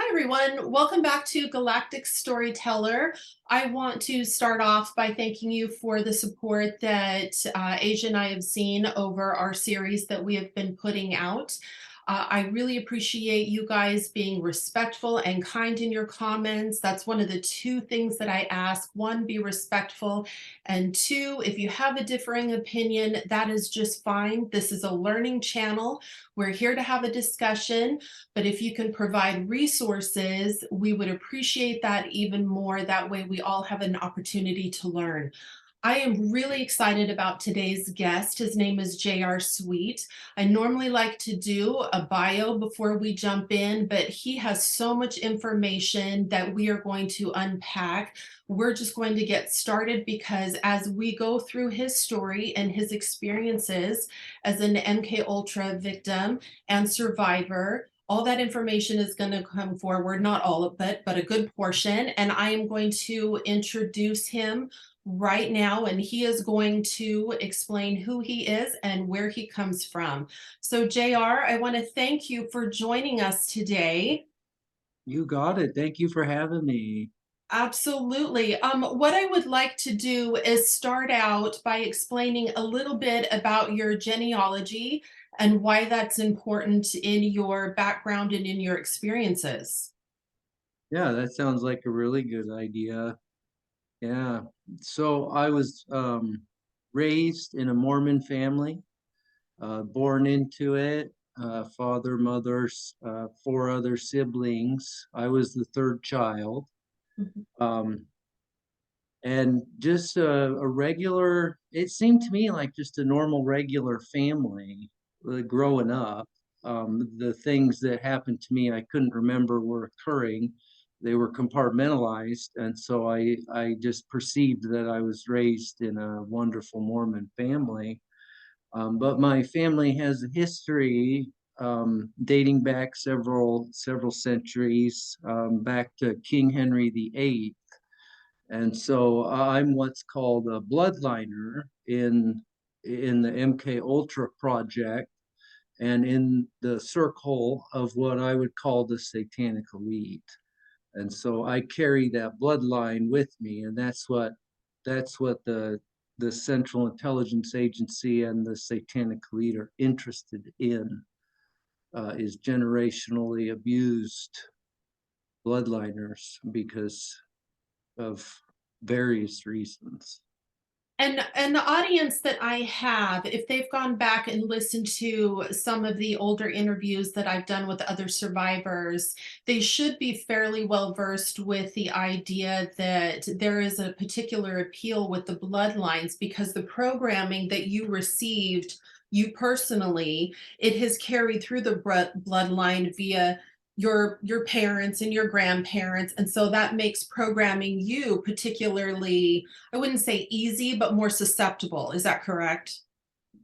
Hi, everyone. Welcome back to Galactic Storyteller. I want to start off by thanking you for the support that Asia and I have seen over our series that we have been putting out. I really appreciate you guys being respectful and kind in your comments. That's one of the two things that I ask. One, be respectful. And two, if you have a differing opinion, that is just fine. This is a learning channel. We're here to have a discussion. But if you can provide resources, we would appreciate that even more. That way we all have an opportunity to learn. I am really excited about today's guest. His name is J.R. Sweet. I normally like to do a bio before we jump in, but he has so much information that we are going to unpack. We're just going to get started because as we go through his story and his experiences as an MK Ultra victim and survivor, all that information is going to come forward, not all of it, but a good portion. And I am going to introduce him right now, and he is going to explain who he is and where he comes from. So, JR, I want to thank you for joining us today. You got it. Thank you for having me. Absolutely. What I would like to do is start out by explaining a little bit about your genealogy and why that's important in your background and in your experiences. Yeah, that sounds like a really good idea. Yeah. So I was raised in a Mormon family, born into it. Father, mother's, four other siblings. I was the third child. Mhm. Um, and just a regular, it seemed to me like just a normal, regular family growing up. The things that happened to me, I couldn't remember were occurring. They were compartmentalized. And so I just perceived that I was raised in a wonderful Mormon family. But my family has a history dating back several centuries, back to King Henry VIII. And so I'm what's called a bloodliner in the MK Ultra project and in the circle of what I would call the satanic elite. And so I carry that bloodline with me, and that's what the Central Intelligence Agency and the satanic elite are interested in, is generationally abused bloodliners because of various reasons. And the audience that I have, if they've gone back and listened to some of the older interviews that I've done with other survivors, they should be fairly well versed with the idea that there is a particular appeal with the bloodlines because the programming that you received, you personally, it has carried through the bloodline via your parents and your grandparents, and so that makes programming you particularly, I wouldn't say easy, but more susceptible. Is that correct?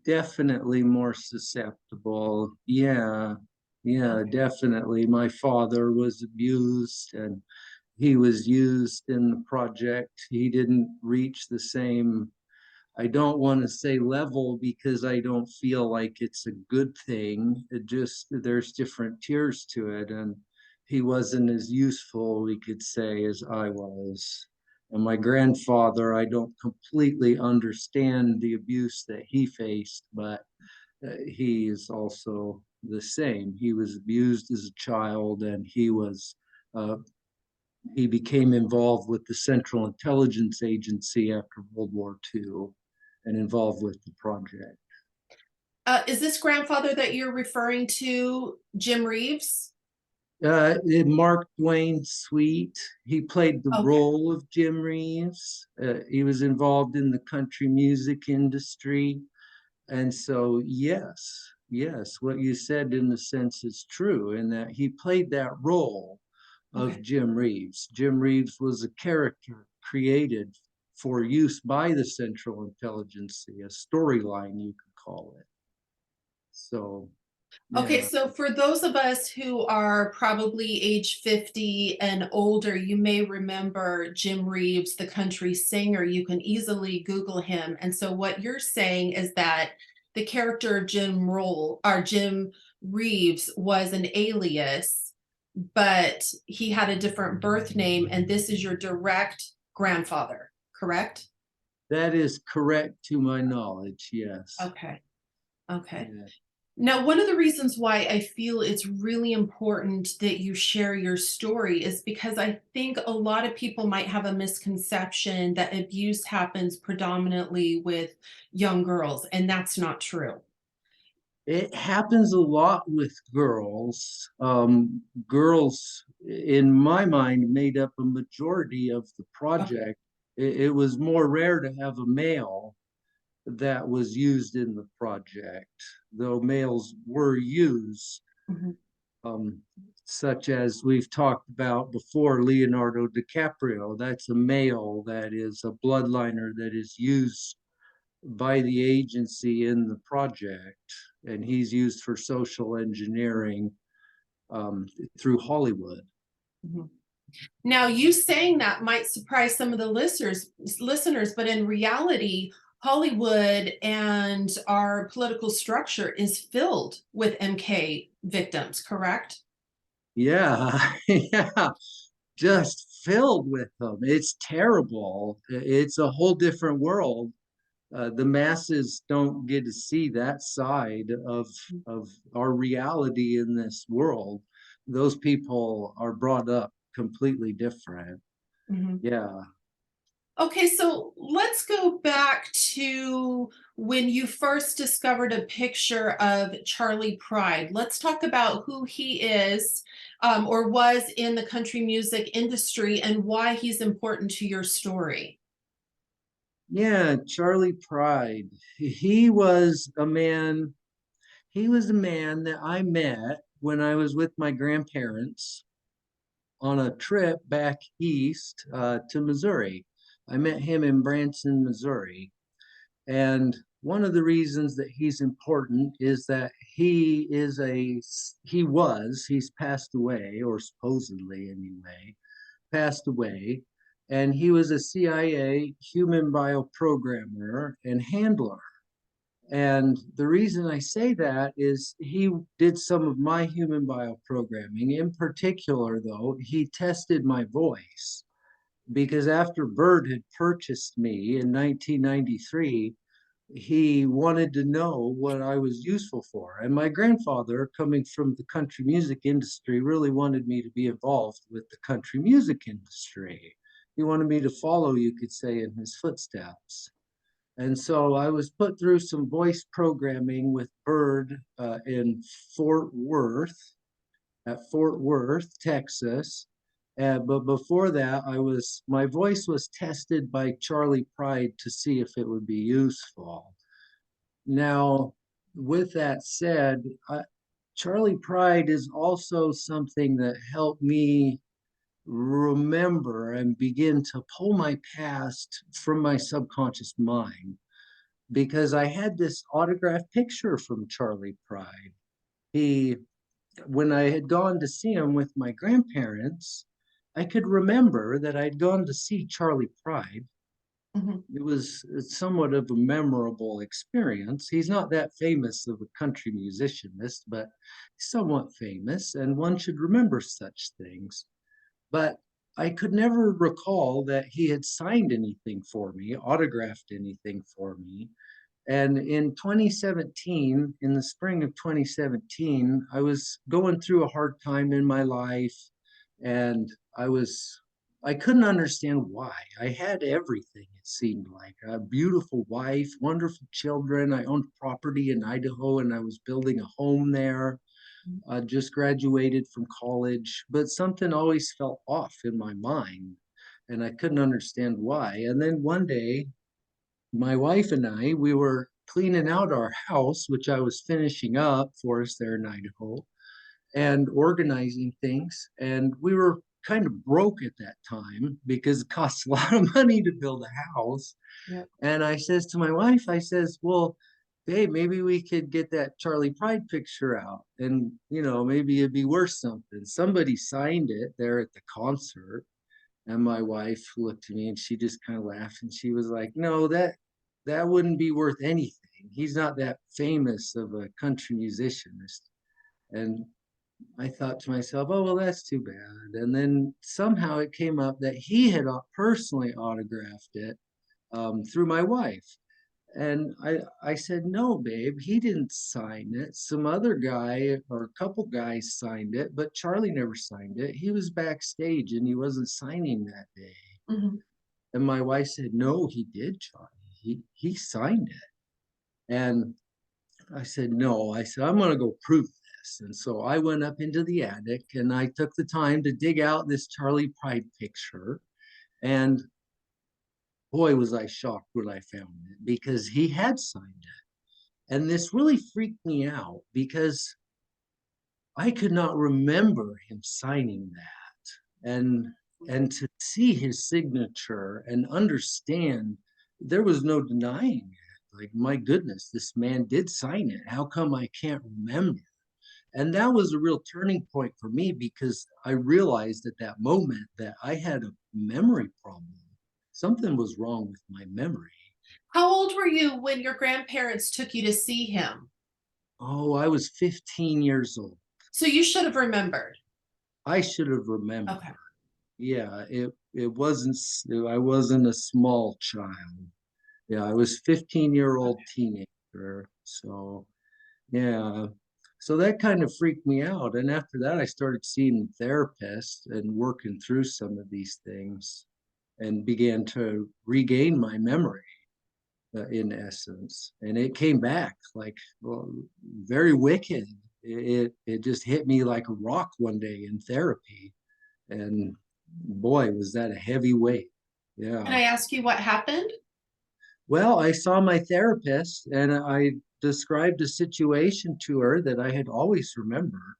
Definitely more susceptible. Yeah, yeah, Okay. definitely. My father was abused and he was used in the project. He didn't reach the same, I don't want to say level because I don't feel like it's a good thing. It just, there's different tiers to it. And he wasn't as useful, we could say, as I was. And my grandfather, I don't completely understand the abuse that he faced, but he is also the same. He was abused as a child and uh, he became involved with the Central Intelligence Agency after World War II and involved with the project. Is this grandfather that you're referring to Jim Reeves? Mark Dwayne Sweet, he played the Okay. role of Jim Reeves. He was involved in the country music industry. And so, yes, what you said in a sense is true in that he played that role of Okay. Jim Reeves. Jim Reeves was a character created for use by the Central Intelligence, a storyline, you could call it. So, Okay, yeah, so for those of us who are probably age 50 and older, you may remember Jim Reeves, the country singer. You can easily Google him. And so what you're saying is that the character Jim Reeves was an alias. but he had a different birth name, and this is your direct grandfather, correct? That is correct to my knowledge, yes. Okay. Okay. Yeah. Now, one of the reasons why I feel it's really important that you share your story is because I think a lot of people might have a misconception that abuse happens predominantly with young girls, and that's not true. It happens a lot with girls. Girls, in my mind, made up a majority of the Okay. project. It was more rare to have a male that was used in the project, though males were used, Mhm. um, such as we've talked about before, Leonardo DiCaprio. That's a male that is a bloodliner that is used by the agency in the project, and he's used for social engineering um, through Hollywood. Mhm. Now, you saying that might surprise some of the listeners, but in reality, Hollywood and our political structure is filled with MK victims, correct? Yeah, yeah, just filled with them. It's terrible. It's a whole different world. The masses don't get to see that side of our reality in this world. Those people are brought up completely different. Mhm. Yeah. Okay, so let's go back to when you first discovered a picture of Charlie Pride. Let's talk about who he is, or was in the country music industry, and why he's important to your story. Yeah, Charlie Pride. He was a man, he was a man that I met when I was with my grandparents on a trip back east to Missouri. I met him in Branson, Missouri. And one of the reasons that he's important is that he's passed away, or supposedly anyway, passed away, and he was a CIA human bioprogrammer and handler. And the reason I say that is he did some of my human bioprogramming. In particular, though, he tested my voice because after Byrd had purchased me in 1993, he wanted to know what I was useful for. And my grandfather, coming from the country music industry, really wanted me to be involved with the country music industry. He wanted me to follow, you could say, in his footsteps. And so I was put through some voice programming with Byrd in Fort Worth, at Fort Worth, Texas. But before that, my voice was tested by Charlie Pride to see if it would be useful. Now, with that said, Charlie Pride is also something that helped me remember and begin to pull my past from my subconscious mind because I had this autographed picture from Charlie Pride. He, when I had gone to see him with my grandparents, I could remember that I'd gone to see Charlie Pride. Mhm. It was somewhat of a memorable experience. He's not that famous of a country musicianist, but somewhat famous, and one should remember such things. But I could never recall that he had signed anything for me, autographed anything for me. And in 2017, in the spring of 2017, I was going through a hard time in my life, and I couldn't understand why. I had everything, it seemed like a beautiful wife, wonderful children. I owned property in Idaho and I was building a home there. I just graduated from college, but something always felt off in my mind and I couldn't understand why. And then one day, my wife and we were cleaning out our house, which I was finishing up for us there in Idaho, and organizing things. And we were kind of broke at that time because it costs a lot of money to build a house. Yep. And I says to my wife, I says, well, hey, maybe we could get that Charlie Pride picture out and, maybe it'd be worth something. Somebody signed it there at the concert. And my wife looked at me and she just kind of laughed and she was like, no, that wouldn't be worth anything. He's not that famous of a country musician. And I thought to myself, oh, well, that's too bad. And then somehow it came up that he had personally autographed it through my wife. And I said, no, babe, he didn't sign it. Some other guy or a couple guys signed it, but Charlie never signed it. He was backstage and he wasn't signing that day. Mhm. And my wife said, no, he did, Charlie. He signed it. And I said, no. I said, I'm going to go prove this. And so I went up into the attic and I took the time to dig out this Charlie Pride picture. And boy, was I shocked when I found it because he had signed it. And this really freaked me out because I could not remember him signing that. And to see his signature and understand there was no denying it. Like, my goodness, this man did sign it. How come I can't remember? And that was a real turning point for me because I realized at that moment that I had a memory problem. Something was wrong with my memory. How old were you when your grandparents took you to see him? Oh, I was 15 years old. So you should have remembered. I should have remembered. Okay. Yeah, it wasn't, I wasn't a small child. Yeah, I was 15-year-old teenager. So, yeah. So that kind of freaked me out. And after that, I started seeing therapists and working through some of these things and began to regain my memory, in essence. And it came back like, well, very wicked. It just hit me like a rock one day in therapy. And boy, was that a heavy weight. Can Yeah. I ask you what happened? Well, I saw my therapist and I described a situation to her that I had always remembered,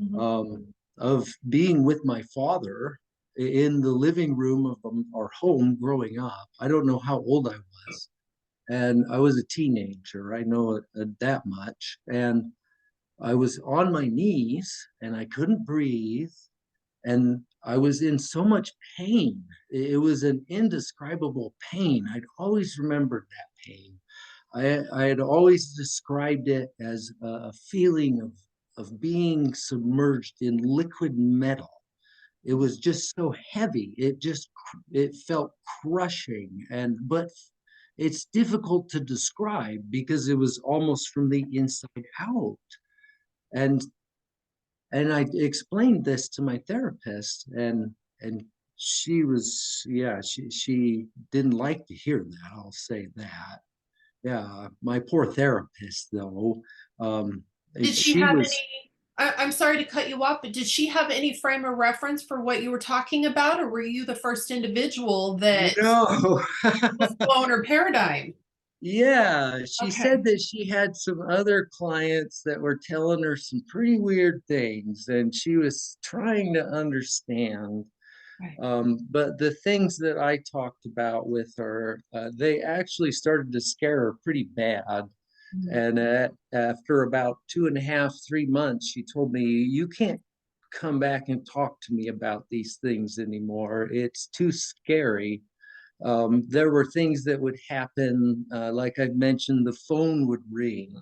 Mhm. of being with my father in the living room of our home growing up. I don't know how old I was. And I was a teenager. I know that much. And I was on my knees and I couldn't breathe. And I was in so much pain. It was an indescribable pain. I'd always remembered that pain. I had always described it as a feeling of being submerged in liquid metal. It was just so heavy. It felt crushing. But it's difficult to describe because it was almost from the inside out. And I explained this to my therapist, and she was, yeah, she didn't like to hear that. I'll say that. Yeah, my poor therapist, though. Um, Did she she have was any, I'm sorry to cut you off, but did she have any frame of reference for what you were talking about, or were you the first individual that no. was blown her paradigm? Yeah, she said Okay. that she had some other clients that were telling her some pretty weird things, and she was trying to understand. Right. But the things that I talked about with her, they actually started to scare her pretty bad. Mhm. And after about 2.5, 3 months, she told me, "You can't come back and talk to me about these things anymore. It's too scary." There were things that would happen, like I mentioned, the phone would ring.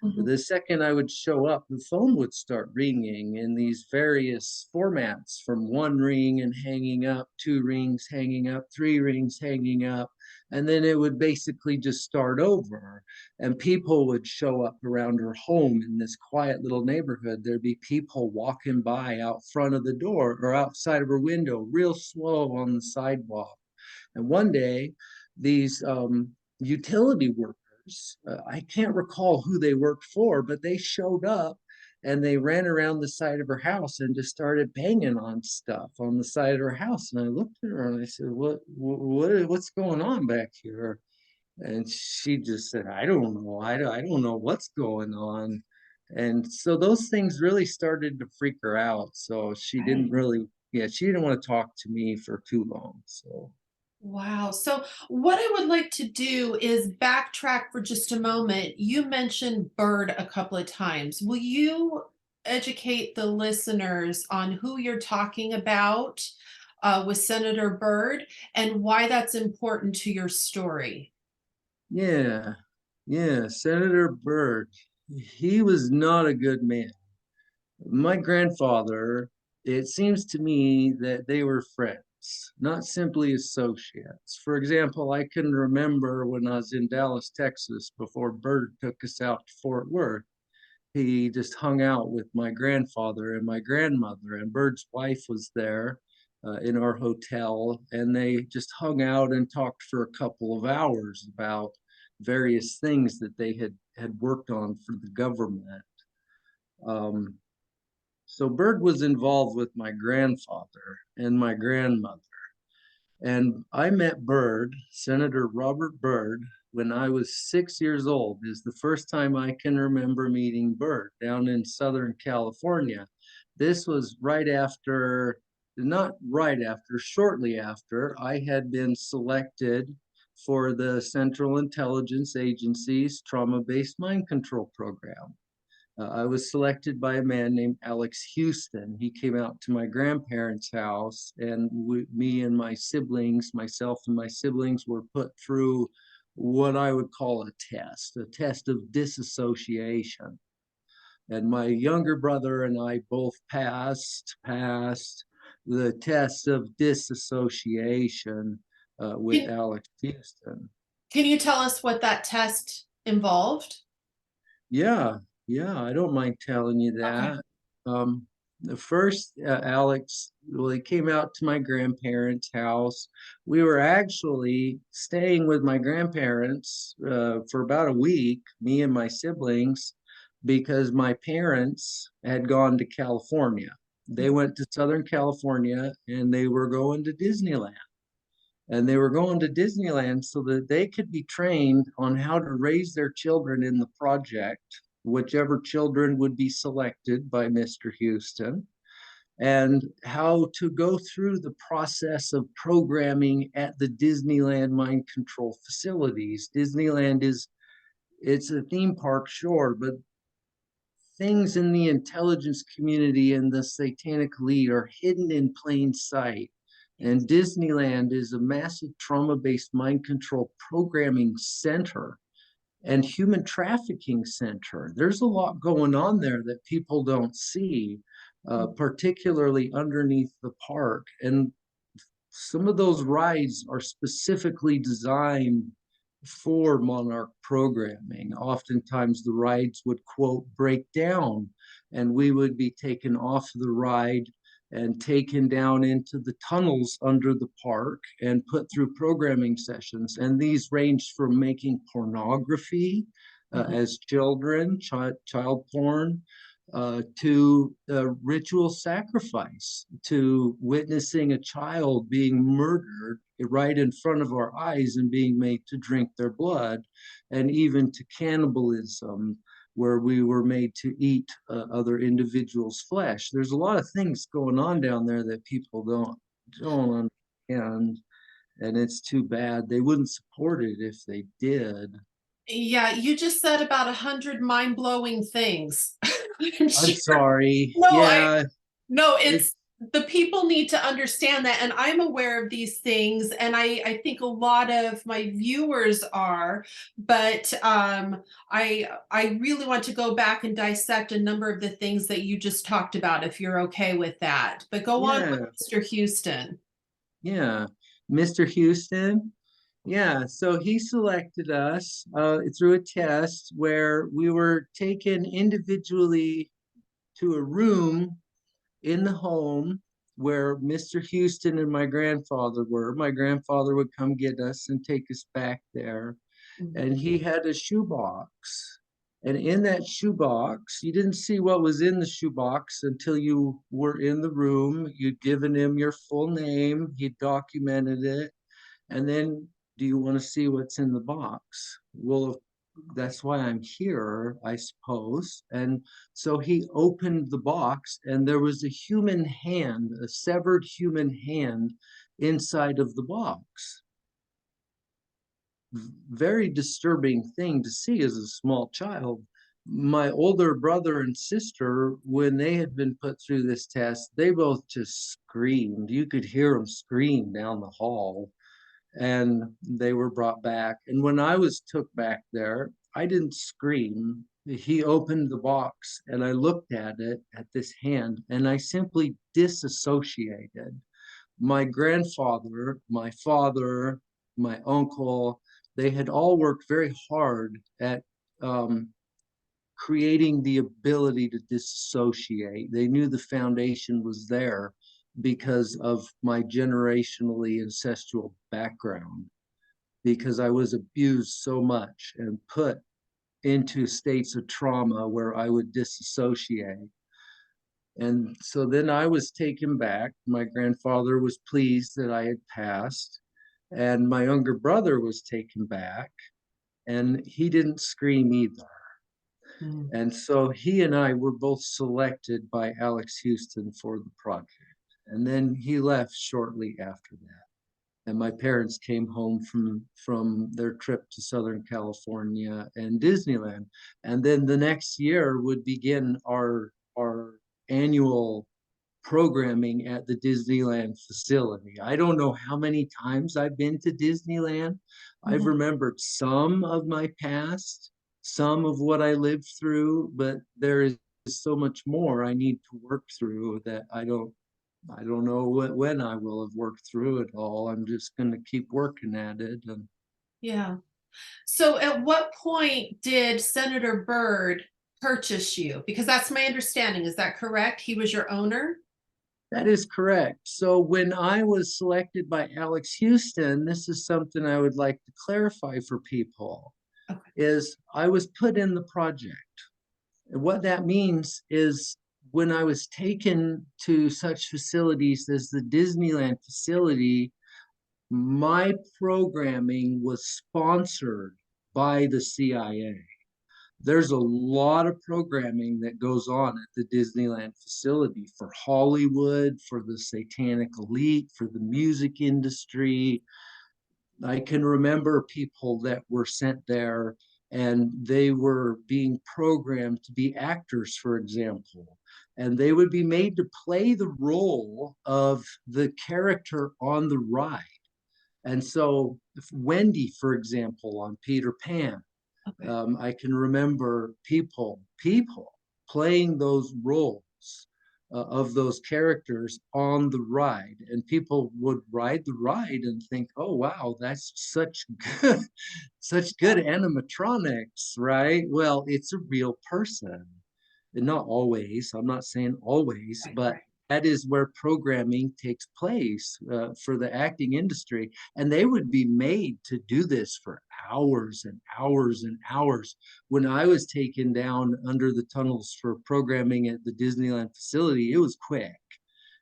Mhm. The second I would show up, the phone would start ringing in these various formats, from one ring and hanging up, two rings hanging up, three rings hanging up. And then it would basically just start over. And people would show up around her home in this quiet little neighborhood. There'd be people walking by out front of the door or outside of her window, real slow on the sidewalk. And one day, these utility workers, I can't recall who they worked for, but they showed up and they ran around the side of her house and just started banging on stuff on the side of her house. And I looked at her and I said, what's going on back here? And she just said, I don't know. I don't know what's going on. And so those things really started to freak her out. So she didn't Right. really, yeah, she didn't want to talk to me for too long. So. Wow. So, what I would like to do is backtrack for just a moment. You mentioned Byrd a couple of times. Will you educate the listeners on who you're talking about with Senator Byrd and why that's important to your story? Yeah, yeah, Senator Byrd, he was not a good man. My grandfather, it seems to me that they were friends, not simply associates. For example, I can remember when I was in Dallas, Texas, before Byrd took us out to Fort Worth. He just hung out with my grandfather and my grandmother, and Bird's wife was there in our hotel, and they just hung out and talked for a couple of hours about various things that they had worked on for the government. Um, so Bird was involved with my grandfather and my grandmother. And I met Byrd, Senator Robert Byrd, when I was 6 years old, is the first time I can remember meeting Byrd down in Southern California. This was right after, not right after, shortly after I had been selected for the Central Intelligence Agency's trauma-based mind control program. I was selected by a man named Alex Houston. He came out to my grandparents' house, and me and my siblings, myself and my siblings, were put through what I would call a test of disassociation. And my younger brother and I both passed the test of disassociation with Can, Alex Houston. can you tell us what that test involved? Yeah, yeah, I don't mind telling you Okay. that. The first, Alex, well, he came out to my grandparents' house. We were actually staying with my grandparents for about a week, me and my siblings, because my parents had gone to California. They went to Southern California and they were going to Disneyland, and they were going to Disneyland so that they could be trained on how to raise their children in the project, whichever children would be selected by Mr. Houston, and how to go through the process of programming at the Disneyland mind control facilities. Disneyland is, it's a theme park, sure, but things in the intelligence community and the satanic lead are hidden in plain sight. And Disneyland is a massive trauma based mind control programming center and human trafficking center. There's a lot going on there that people don't see, particularly underneath the park. And some of those rides are specifically designed for Monarch programming. Oftentimes the rides would, quote, break down, and we would be taken off the ride and taken down into the tunnels under the park and put through programming sessions. And these ranged from making pornography Mhm. as children, child porn, to ritual sacrifice, to witnessing a child being murdered right in front of our eyes and being made to drink their blood, and even to cannibalism, where we were made to eat other individuals' flesh. There's a lot of things going on down there that people don't understand, and it's too bad. They wouldn't support it if they did. Yeah, you just said about 100 mind-blowing things. I'm I'm sure. sorry. No, Yeah, no, it, it's the people need to understand that, and I'm aware of these things, and I think a lot of my viewers are, but I really want to go back and dissect a number of the things that you just talked about, if you're okay with that. But go on with yeah, Mr. Houston. yeah. Mr. Houston, yeah, so he selected us through a test where we were taken individually to a room in the home where Mr. Houston and my grandfather were. My grandfather would come get us and take us back there. And he had a shoebox. And in that shoebox, you didn't see what was in the shoebox until you were in the room. You'd given him your full name, he documented it, and then, do you want to see what's in the box? Well, that's why I'm here, I suppose. And so he opened the box, and there was a human hand, a severed human hand inside of the box. Very disturbing thing to see as a small child. My older brother and sister, when they had been put through this test, they both just screamed. You could hear them scream down the hall, and they were brought back. And when I was took back there, I didn't scream. he opened the box and I looked at it, at this hand, and I simply disassociated. My grandfather, my father, my uncle, they had all worked very hard at um, creating the ability to dissociate. They knew the foundation was there because of my generationally ancestral background, because I was abused so much and put into states of trauma where I would disassociate. And so then I was taken back. My grandfather was pleased that I had passed, and my younger brother was taken back, and he didn't scream either. Mm. And so he and I were both selected by Alex Houston for the project. And then he left shortly after that. And my parents came home from their trip to Southern California and Disneyland. And then the next year would begin our annual programming at the Disneyland facility. I don't know how many times I've been to Disneyland. I've Mhm. remembered some of my past, some of what I lived through, but there is so much more I need to work through that I don't know when I will have worked through it all. I'm just going to keep working at it. And Yeah. So at what point did Senator Byrd purchase you? Because that's my understanding. Is that correct? He was your owner? that is correct. So when I was selected by Alex Houston, this is something I would like to clarify for people, Okay. is I was put in the project. And what that means is when I was taken to such facilities as the Disneyland facility, my programming was sponsored by the CIA. There's a lot of programming that goes on at the Disneyland facility for Hollywood, for the satanic elite, for the music industry. I can remember people that were sent there and they were being programmed to be actors, for example, and they would be made to play the role of the character on the ride. And so, Wendy, for example, on Peter Pan, Okay. I can remember people playing those roles of those characters on the ride, and people would ride the ride and think, "Oh wow, that's good, such good animatronics, right?" Well, it's a real person, and not always. I'm not saying always, Right, but right. that is where programming takes place for the acting industry. And they would be made to do this for hours and hours and hours. When I was taken down under the tunnels for programming at the Disneyland facility, it was quick.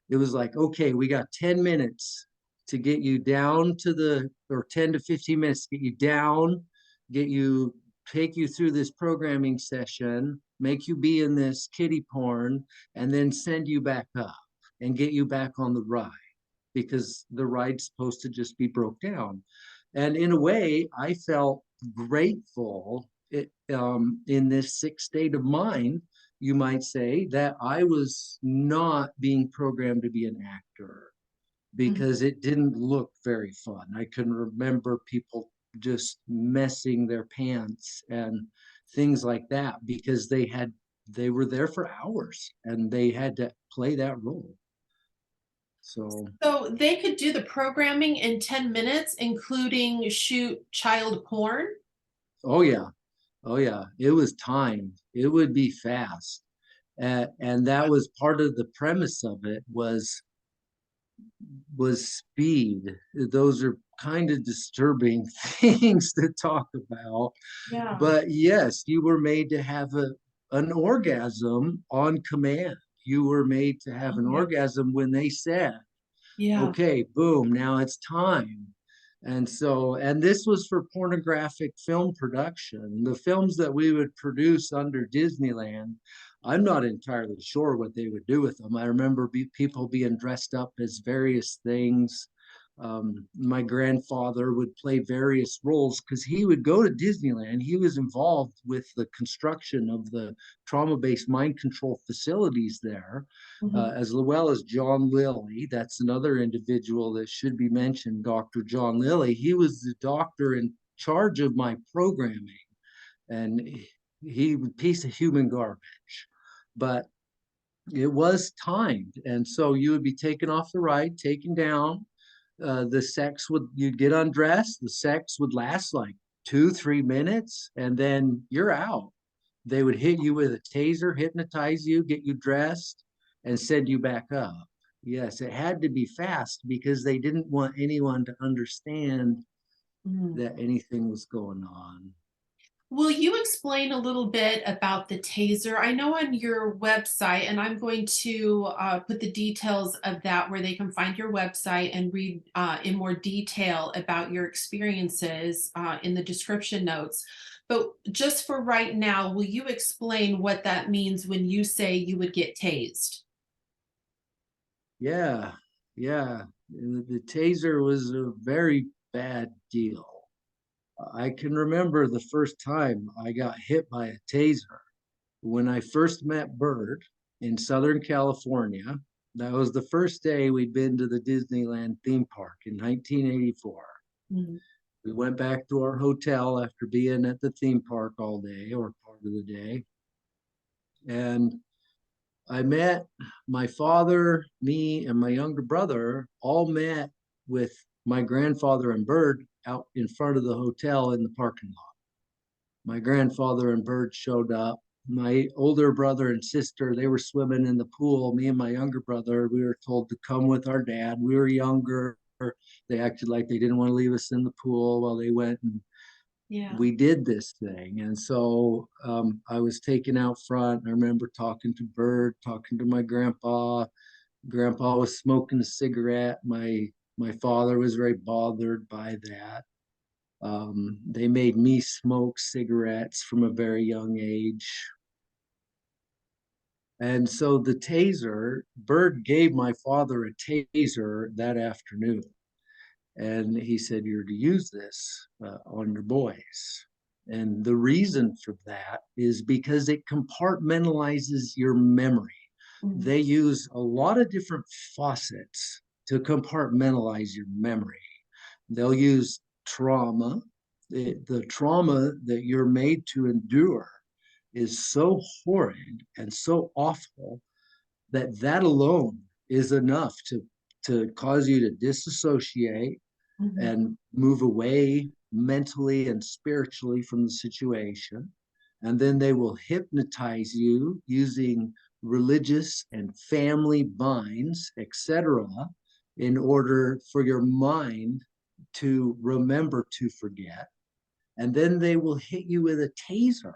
It was like, okay, we got 10 minutes to get you down to or 10 to 15 minutes to get you down, get you, take you through this programming session, make you be in this kiddie porn, and then send you back up and get you back on the ride because the ride's supposed to just be broke down. And in a way, I felt grateful in this sick state of mind, you might say, that I was not being programmed to be an actor Mhm. because it didn't look very fun. I can remember people just messing their pants and things like that because they were there for hours and they had to play that role. So, So they could do the programming in 10 minutes, including shoot child porn? oh yeah, oh yeah, it was timed. It would be fast. And that was part of the premise of it was speed. Those are kind of disturbing things to talk about. Yeah. But yes, you were made to have an orgasm on command. You were made to have Oh, an yeah. orgasm when they said, Yeah. okay, boom, now it's time. And so, and this was for pornographic film production. The films that we would produce under Disneyland, I'm not entirely sure what they would do with them. I remember people being dressed up as various things. My grandfather would play various roles because he would go to Disneyland. He was involved with the construction of the trauma based mind control facilities there, Mhm. as well as John Lilly. That's another individual that should be mentioned, Dr. John Lilly. He was the doctor in charge of my programming. And he was a piece of human garbage, but it was timed. And so you would be taken off the ride, taken down. The sex would, you'd get undressed. The sex would last like 2, 3 minutes, and then you're out. They would hit you with a taser, hypnotize you, get you dressed, and send you back up. Yes, it had to be fast because they didn't want anyone to understand Mhm. that anything was going on. Will you explain a little bit about the taser? I know on your website, and I'm going to put the details of that where they can find your website and read in more detail about your experiences in the description notes. But just for right now, will you explain what that means when you say you would get tased? Yeah, yeah. The taser was a very bad deal. I can remember the first time I got hit by a taser when I first met Byrd in Southern California. That was the first day we'd been to the Disneyland theme park in 1984. Mhm. We went back to our hotel after being at the theme park all day or part of the day. And I met my father, me, and my younger brother all met with my grandfather and Byrd out in front of the hotel in the parking lot. My grandfather and Byrd showed up. My older brother and sister, they were swimming in the pool. Me and my younger brother, we were told to come with our dad. We were younger. They acted like they didn't want to leave us in the pool while they went and Yeah. we did this thing. And so I was taken out front. I remember talking to Byrd, talking to my grandpa. Grandpa was smoking a cigarette. My father was very bothered by that. They made me smoke cigarettes from a very young age. And so the taser, Byrd gave my father a taser that afternoon. And he said, "You're to use this on your boys." And the reason for that is because it compartmentalizes your memory. Mhm. They use a lot of different faucets to compartmentalize your memory. They'll use trauma. The trauma that you're made to endure is so horrid and so awful that that alone is enough to cause you to disassociate Mhm. and move away mentally and spiritually from the situation. And then they will hypnotize you using religious and family binds, etc., in order for your mind to remember to forget. And then they will hit you with a taser.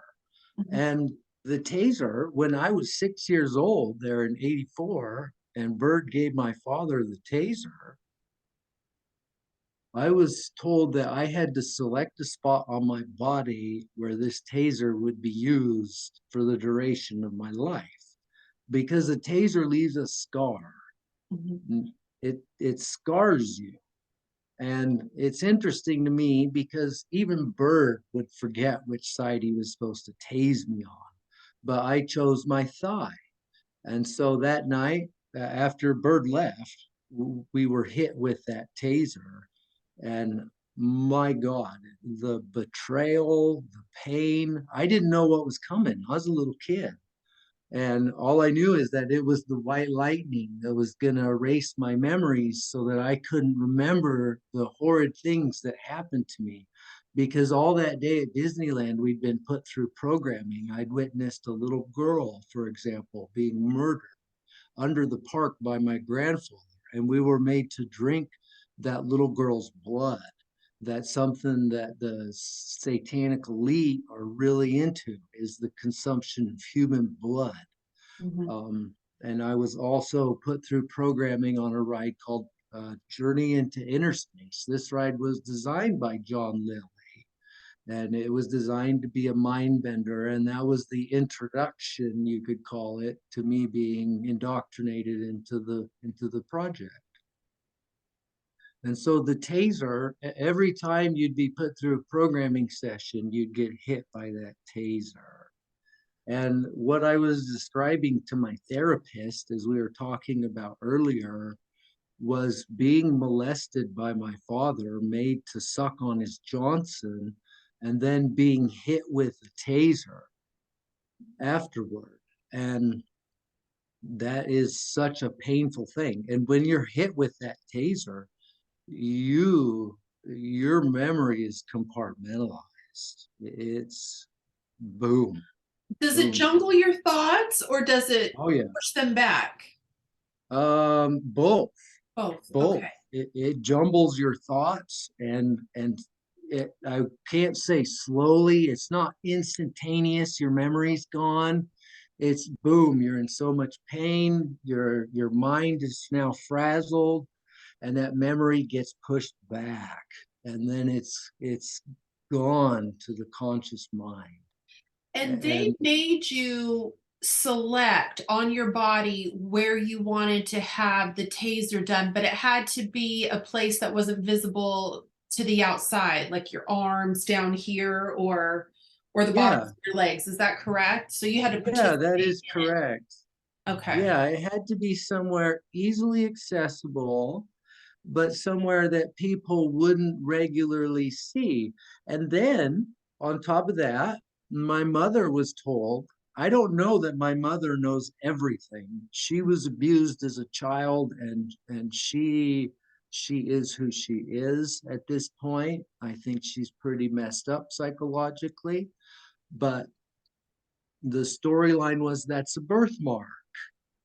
Mhm. And the taser, when I was 6 years old there in 84, and Byrd gave my father the taser, I was told that I had to select a spot on my body where this taser would be used for the duration of my life because a taser leaves a scar. Mhm. It scars you. And it's interesting to me because even Byrd would forget which side he was supposed to tase me on, but I chose my thigh. And so that night, after Byrd left, we were hit with that taser. And my God, the betrayal, the pain, I didn't know what was coming. I was a little kid. And all I knew is that it was the white lightning that was going to erase my memories so that I couldn't remember the horrid things that happened to me. Because all that day at Disneyland, we'd been put through programming. I'd witnessed a little girl, for example, being murdered under the park by my grandfather, and we were made to drink that little girl's blood. That's something that the satanic elite are really into is the consumption of human blood. Mhm. And I was also put through programming on a ride called Journey into Inner Space. This ride was designed by John Lilly, and it was designed to be a mind bender, and that was the introduction, you could call it, to me being indoctrinated into the project. And so the taser, every time you'd be put through a programming session, you'd get hit by that taser. And what I was describing to my therapist, as we were talking about earlier, was being molested by my father, made to suck on his Johnson, and then being hit with a taser. afterward. And that is such a painful thing. And when you're hit with that taser, your memory is compartmentalized. It's boom, Does it boom. jungle your thoughts or does it Oh yeah. push them back? Both, Both. both. Okay. It jumbles your thoughts and I can't say slowly. It's not instantaneous. Your memory's gone. It's boom. You're in so much pain. Your mind is now frazzled, and that memory gets pushed back, and then it's gone to the conscious mind. And they And made you select on your body where you wanted to have the taser done, but it had to be a place that wasn't visible to the outside, like your arms down here or the bottoms yeah, of your legs. Is that correct? So you had to yeah, that participate is in it. correct. Okay. Yeah, it had to be somewhere easily accessible, but somewhere that people wouldn't regularly see. And then on top of that, my mother was told, I don't know that my mother knows everything. She was abused as a child, and she is who she is at this point. I think she's pretty messed up psychologically, but the storyline was that's a birthmark.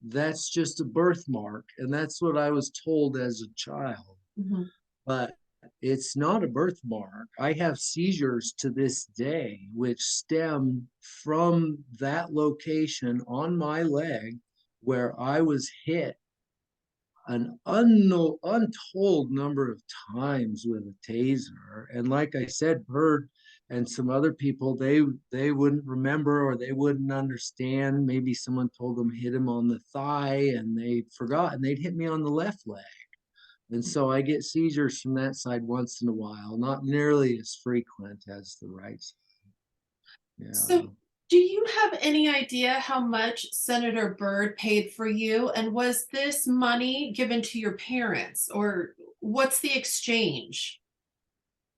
That's just a birthmark. And that's what I was told as a child. Mhm. But it's not a birthmark. I have seizures to this day, which stem from that location on my leg where I was hit an untold number of times with a taser. And like I said, Byrd and some other people, they wouldn't remember or they wouldn't understand. Maybe someone told them hit him on the thigh and they forgot and they'd hit me on the left leg. And so I get seizures from that side once in a while, not nearly as frequent as the right side. So, Yeah. do you have any idea how much Senator Byrd paid for you? And was this money given to your parents, or what's the exchange?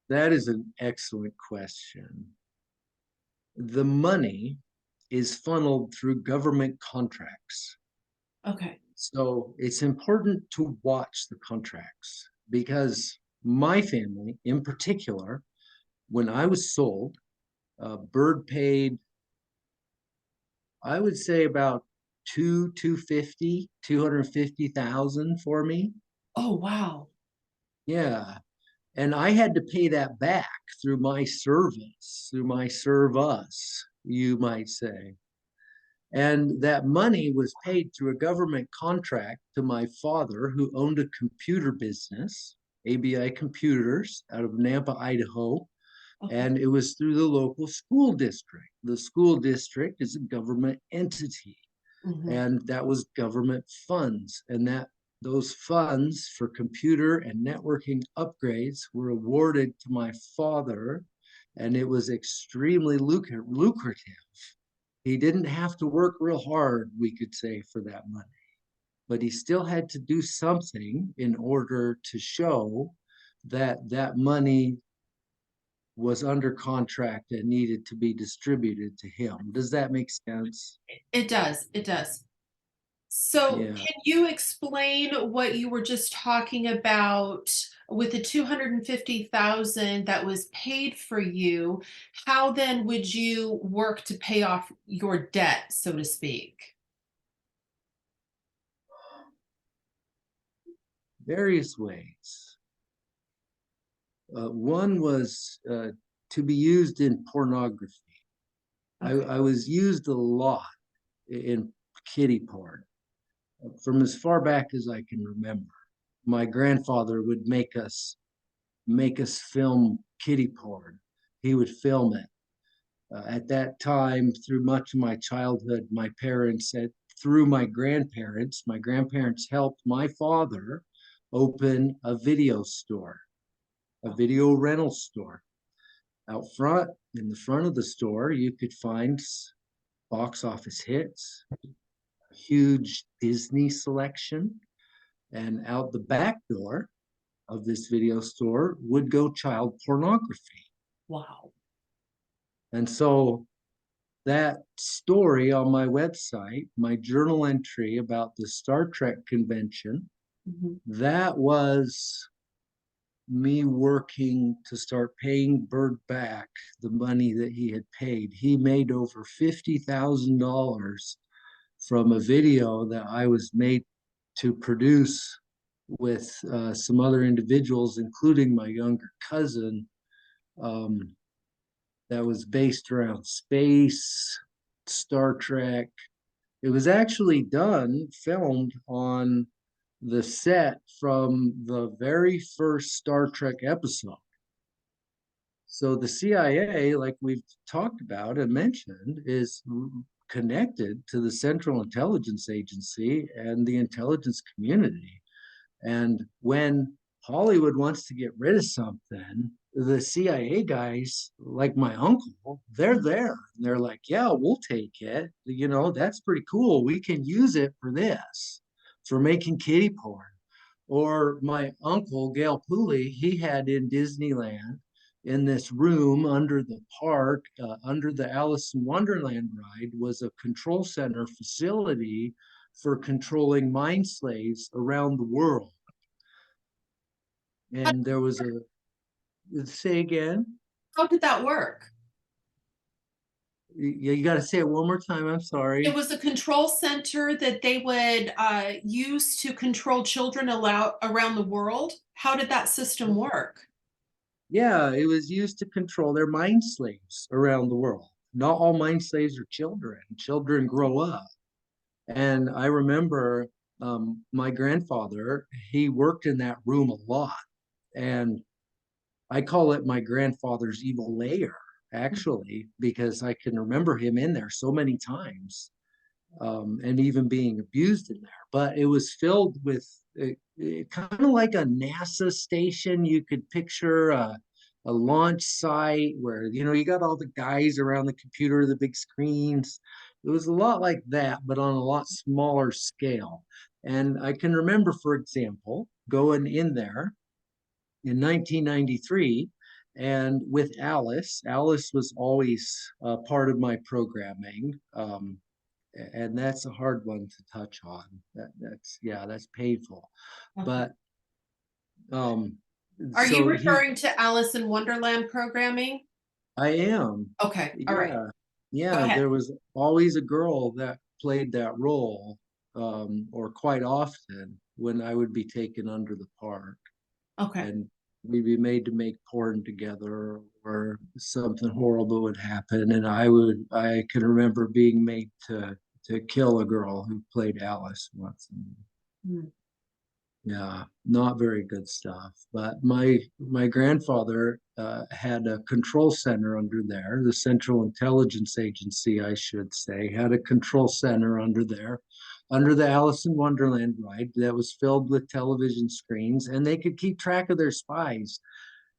That is an excellent question. The money is funneled through government contracts. Okay. So it's important to watch the contracts because my family, in particular, when I was sold, Byrd paid, I would say about 250,000 for me. Oh, wow. Yeah. And I had to pay that back through my service, through my serve us, you might say. And that money was paid through a government contract to my father, who owned a computer business, ABI Computers, out of Nampa, Idaho. Okay. And it was through the local school district. The school district is a government entity, Mhm. and that was government funds. And that those funds for computer and networking upgrades were awarded to my father, and it was extremely lucrative. He didn't have to work real hard, we could say, for that money, but he still had to do something in order to show that that money was under contract and needed to be distributed to him. Does that make sense? It does. It does. So, Yeah. can you explain what you were just talking about with the 250,000 that was paid for you? How then would you work to pay off your debt, so to speak? Various ways. One was to be used in pornography. Okay. I was used a lot in kiddie porn from as far back as I can remember. My grandfather would make us film kiddie porn. He would film it. At that time, through much of my childhood, through my grandparents helped my father open a video store, a video rental store. Out front, in the front of the store, you could find box office hits, a huge Disney selection, and out the back door of this video store would go child pornography. Wow. And so that story on my website, my journal entry about the Star Trek convention, Mhm. that was me working to start paying Byrd back the money that he had paid. He made over $50,000 from a video that I was made to produce with some other individuals, including my younger cousin, um, that was based around space, Star Trek. It was actually filmed on the set from the very first Star Trek episode. So the CIA, like we've talked about and mentioned, is connected to the Central Intelligence Agency and the intelligence community. And when Hollywood wants to get rid of something, the CIA guys, like my uncle, they're there. And they're like, yeah, we'll take it. You know, that's pretty cool. We can use it for this, for making kiddie porn. Or my uncle, Gail Pooley, he had in Disneyland in this room under the park, under the Alice in Wonderland ride, was a control center facility for controlling mind slaves around the world. And there was a, say again, How did that work? you got to say it one more time. I'm It sorry. was a control center that they would use to control children around the world. How did that system work? Yeah, it was used to control their mind slaves around the world. Not all mind slaves are children. Children grow up. And I remember my grandfather, he worked in that room a lot. And I call it my grandfather's evil lair, actually, because I can remember him in there so many times, and even being abused in there. But it was filled with kind of like a NASA station. You could picture a launch site where, you know, you got all the guys around the computer, the big screens. It was a lot like that, but on a lot smaller scale. And I can remember, for example, going in there in 1993 and with Alice. Alice was always part of my programming. And that's a hard one to touch on. That's yeah, that's painful. Okay. But um, Are you so he, referring to Alice in Wonderland programming? I am, Okay, all right. yeah, Go yeah. ahead. There was always a girl that played that role, or quite often when I would be taken under the park, Okay. and we'd be made to make porn together, or something horrible would happen, and I can remember being made to kill a girl who played Alice once. Hmm. Yeah, not very good stuff. But my grandfather had a control center under there. The Central Intelligence Agency, I should say, had a control center under there, under the Alice in Wonderland ride that was filled with television screens, and they could keep track of their spies.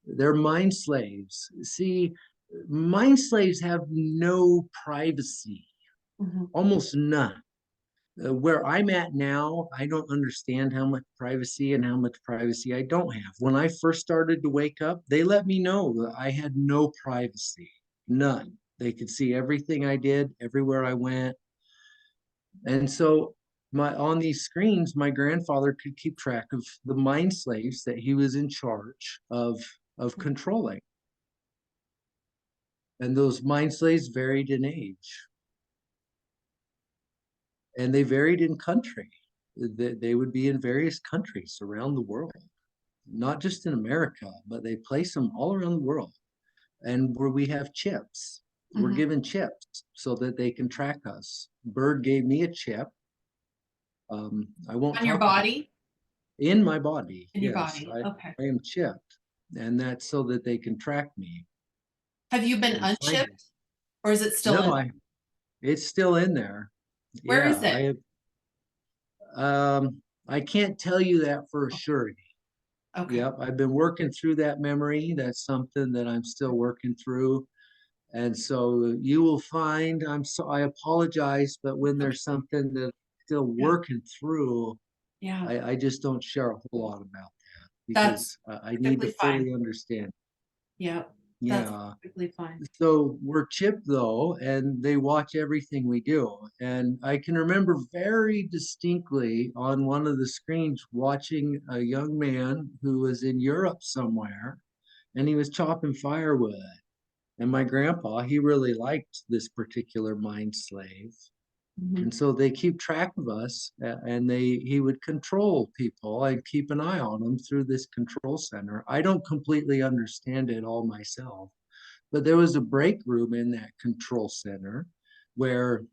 They're mind slaves. See, mind slaves have no privacy, Mhm. almost none. Where I'm at now, I don't understand how much privacy and how much privacy I don't have. When I first started to wake up, they let me know that I had no privacy, none. They could see everything I did, everywhere I went. And so my on these screens, my grandfather could keep track of the mind slaves that he was in charge of controlling. And those mind slaves varied in age, and they varied in country. They would be in various countries around the world, not just in America, but they place them all around the world. And where we have chips, we're Mhm. given chips so that they can track us. Byrd gave me a chip. I won't On your talk about body? it. In my body. In your Yes, body. Okay. I am chipped, and that's so that they can track me Have you been and find me. unchipped or is it still No, in? I it's still in there. Where Yeah, is it? I can't tell you that for sure. Okay. Yep, I've been working through that memory. That's something that I'm still working through. And so you will find, I apologize, but when Okay. there's something that I'm still Yeah. working through, Yeah. I just don't share a whole lot about that That's because I need to perfectly fine. fully understand. Yeah. That's Yeah. perfectly fine. So we're chipped though, and they watch everything we do. And I can remember very distinctly on one of the screens watching a young man who was in Europe somewhere, and he was chopping firewood. And my grandpa, he really liked this particular mind slave. Mhm. And so they keep track of us, and he would control people and keep an eye on them through this control center. I don't completely understand it all myself, but there was a break room in that control center where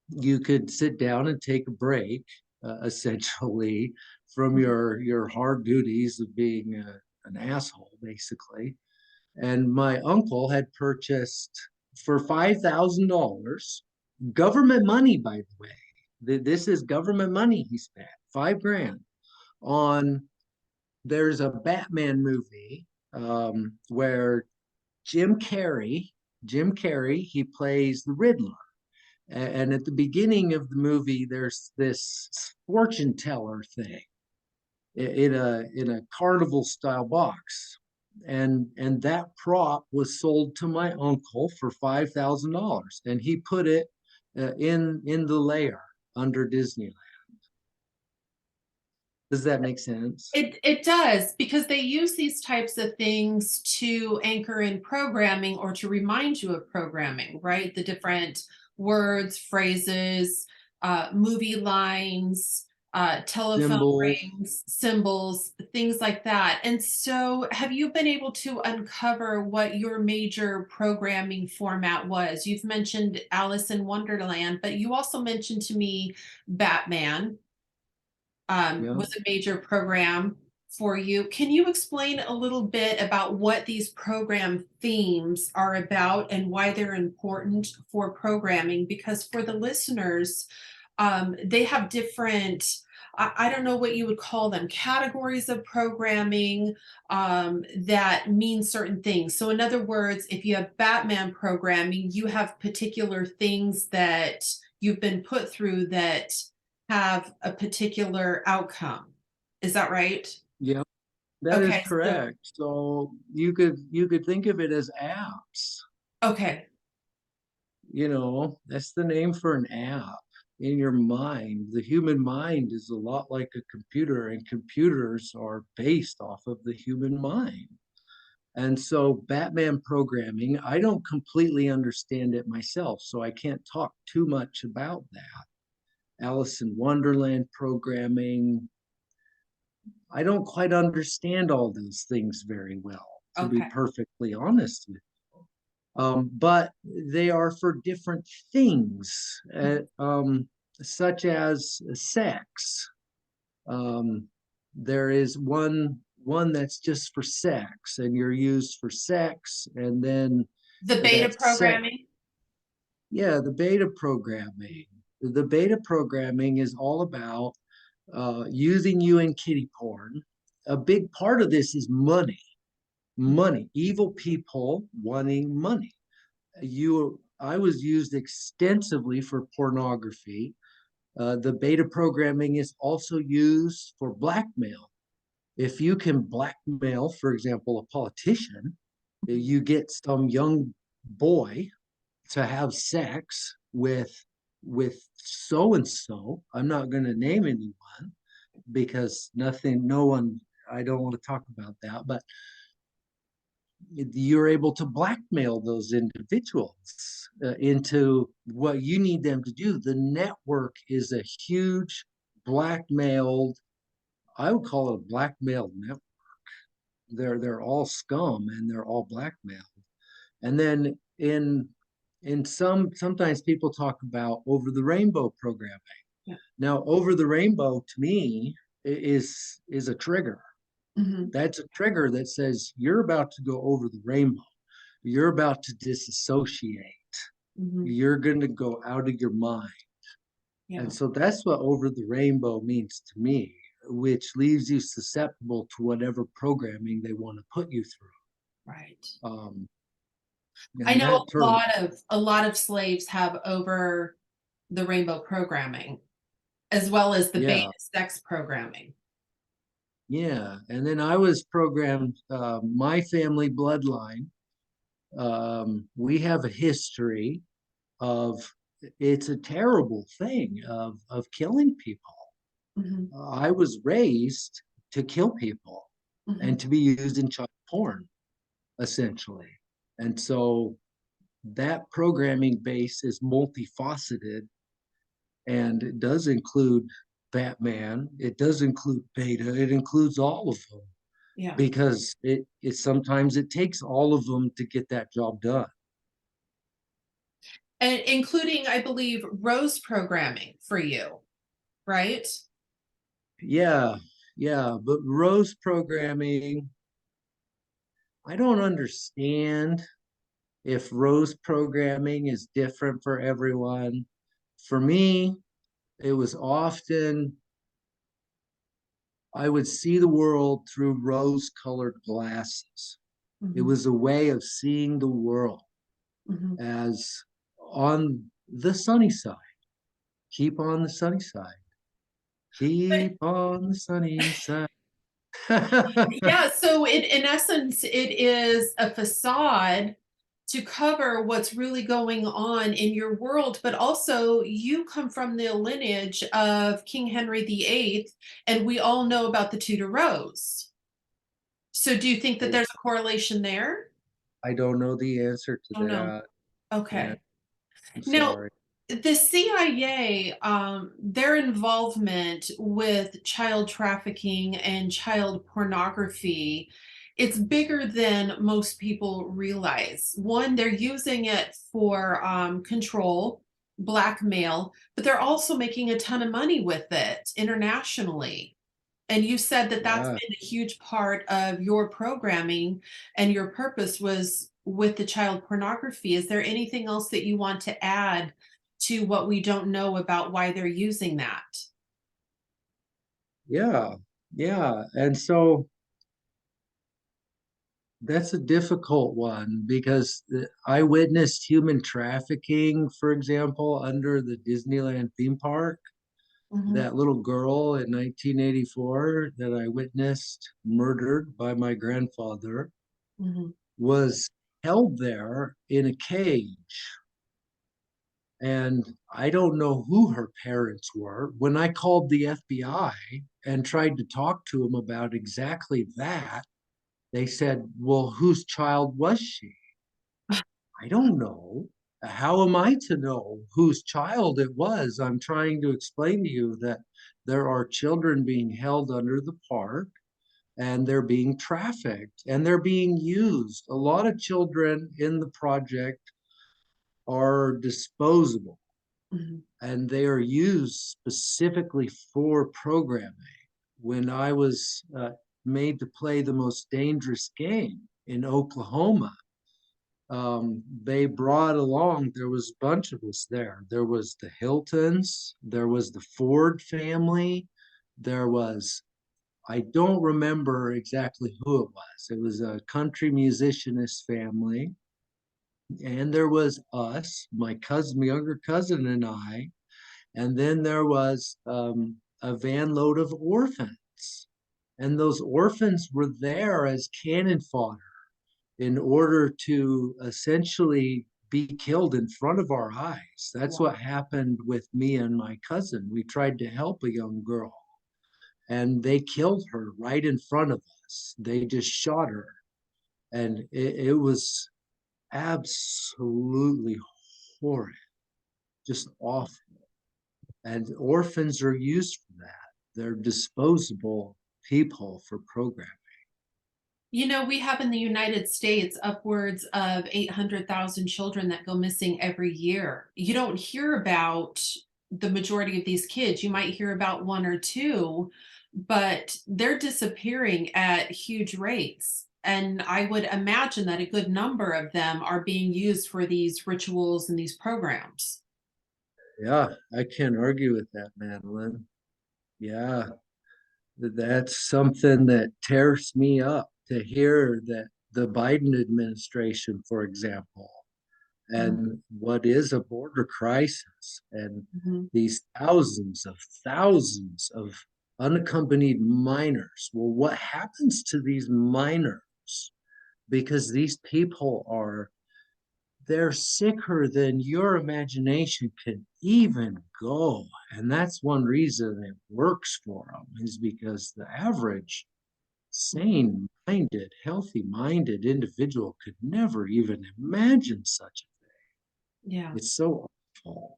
you could sit down and take a break, essentially, from your hard duties of being an asshole, basically. And my uncle had purchased for $5,000, government money, by the way. This is government money he spent, 5 grand on. There's a Batman movie where Jim Carrey, he plays the Riddler. And at the beginning of the movie, there's this fortune teller thing in a carnival style box. And that prop was sold to my uncle for $5,000, and he put it in the lair under Disneyland. Does that make sense? It does, because they use these types of things to anchor in programming or to remind you of programming, right? The different words, phrases, movie lines, telephone Symbols. rings, symbols, things like that. And so, have you been able to uncover what your major programming format was? You've mentioned Alice in Wonderland, but you also mentioned to me Batman Yeah. was a major program for you. Can you explain a little bit about what these program themes are about and why they're important for programming? Because for the listeners, they have different, I don't know what you would call them, categories of programming that mean certain things. So, in other words, if you have Batman programming, you have particular things that you've been put through that have a particular outcome. Is that right? Yeah. That is Okay, so correct. So you could think of it as apps. okay, That's the name for an app in your mind. The human mind is a lot like a computer, and computers are based off of the human mind. And so Batman programming, I don't completely understand it myself, so I can't talk too much about that. Alice in Wonderland programming, I don't quite understand all those things very well, to be okay. perfectly honest with you. But they are for different things, such as sex. Um, there is one that's just for sex, and you're used for sex, and then The beta that sex. programming? Yeah, the beta programming. The beta programming is all about using you in kiddie porn. A big part of this is money. Money, evil people wanting money. I was used extensively for pornography. The beta programming is also used for blackmail. If you can blackmail, for example, a politician, you get some young boy to have sex with so and so. I'm not going to name anyone because no one. I don't want to talk about that, but you're able to blackmail those individuals into what you need them to do. The network is a huge blackmailed, I would call it a blackmailed network. They're all scum and they're all blackmailed. And then sometimes people talk about over the rainbow programming. Yeah. Now, over the rainbow to me is a trigger. Mhm, That's a trigger that says you're about to go over the rainbow. You're about to disassociate. mhm. You're going to go out of your mind. Yeah, And so that's what over the rainbow means to me, which leaves you susceptible to whatever programming they want to put you through. right. Um, I and know that term, a lot of slaves have over the rainbow programming, as well as the beta yeah, sex programming. yeah. And then I was programmed, my family bloodline We have a history of, it's a terrible thing of killing people. Mhm, I was raised to kill people mhm. and to be used in child porn, essentially. And so that programming base is multifaceted, and it does include Batman, it does include Beta, it includes all of them, Yeah. because it sometimes it takes all of them to get that job done. And including, I believe, rose programming for you, right? Yeah, yeah, but Rose programming, I don't understand if Rose programming is different for everyone. For me, it was often, I would see the world through rose colored glasses. It Mhm, was a way of seeing the world mhm. as on the sunny side. Keep on the sunny side. But Keep on the sunny side. yeah, so in essence, it is a facade to cover what's really going on in your world, but also you come from the lineage of King Henry VIII, and we all know about the Tudor Rose. So do you think that I, there's a correlation there? I don't know the answer to Oh no. that. Yeah, Okay. I'm Now, sorry. the CIA, their involvement with child trafficking and child pornography, it's bigger than most people realize. One, they're using it for control, blackmail, but they're also making a ton of money with it internationally. And you said that that's Yeah. been a huge part of your programming and your purpose was with the child pornography. Is there anything else that you want to add to what we don't know about why they're using that? Yeah, yeah. And so that's a difficult one because I witnessed human trafficking, for example, under the Disneyland theme park. Mhm, That little girl in 1984 that I witnessed murdered by my grandfather mhm. was held there in a cage. And I don't know who her parents were. When I called the FBI and tried to talk to them about exactly that, they said, "Well, whose child was she?" I don't know. How am I to know whose child it was? I'm trying to explain to you that there are children being held under the park and they're being trafficked and they're being used. A lot of children in the project are disposable Mhm. and they are used specifically for programming. When I was made to play the most dangerous game in Oklahoma, they brought along, there was a bunch of us there. There was the Hiltons, there was the Ford family, there was, I don't remember exactly who it was. It was a country musicianist family. And there was us, my cousin, my younger cousin, and I. And then there was a van load of orphans. And those orphans were there as cannon fodder in order to essentially be killed in front of our eyes. That's Wow. what happened with me and my cousin. We tried to help a young girl and they killed her right in front of us. They just shot her. And it was absolutely horrid, just awful. And orphans are used for that. They're disposable people for programming. You know, we have in the United States upwards of 800,000 children that go missing every year. You don't hear about the majority of these kids. You might hear about one or two, but they're disappearing at huge rates. And I would imagine that a good number of them are being used for these rituals and these programs. Yeah, I can't argue with that, Madeline. Yeah, that's something that tears me up to hear that the Biden administration, for example, and what is a border crisis, and Mhm. these thousands of unaccompanied minors. Well, what happens to these minors? Because these people are they're sicker than your imagination can even go. And that's one reason it works for them, is because the average sane minded, healthy minded individual could never even imagine such a thing. Yeah. It's so awful.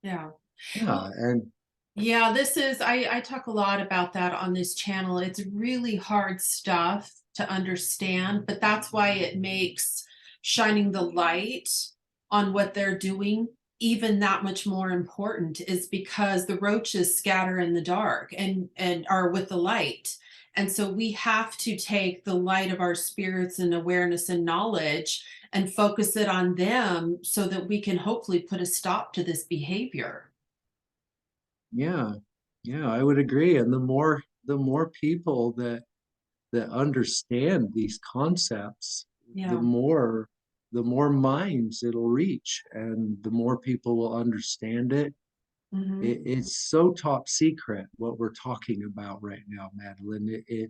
Yeah. Yeah. And Yeah, this is, I talk a lot about that on this channel. It's really hard stuff to understand, but that's why it makes shining the light on what they're doing even that much more important, is because the roaches scatter in the dark and are with the light. And so we have to take the light of our spirits and awareness and knowledge and focus it on them so that we can hopefully put a stop to this behavior. yeah, yeah, I would agree. And the more people that understand these concepts, the Yeah. more the more minds it'll reach, and the more people will understand it. Hmm. It's so top secret what we're talking about right now, Madeline. Yeah.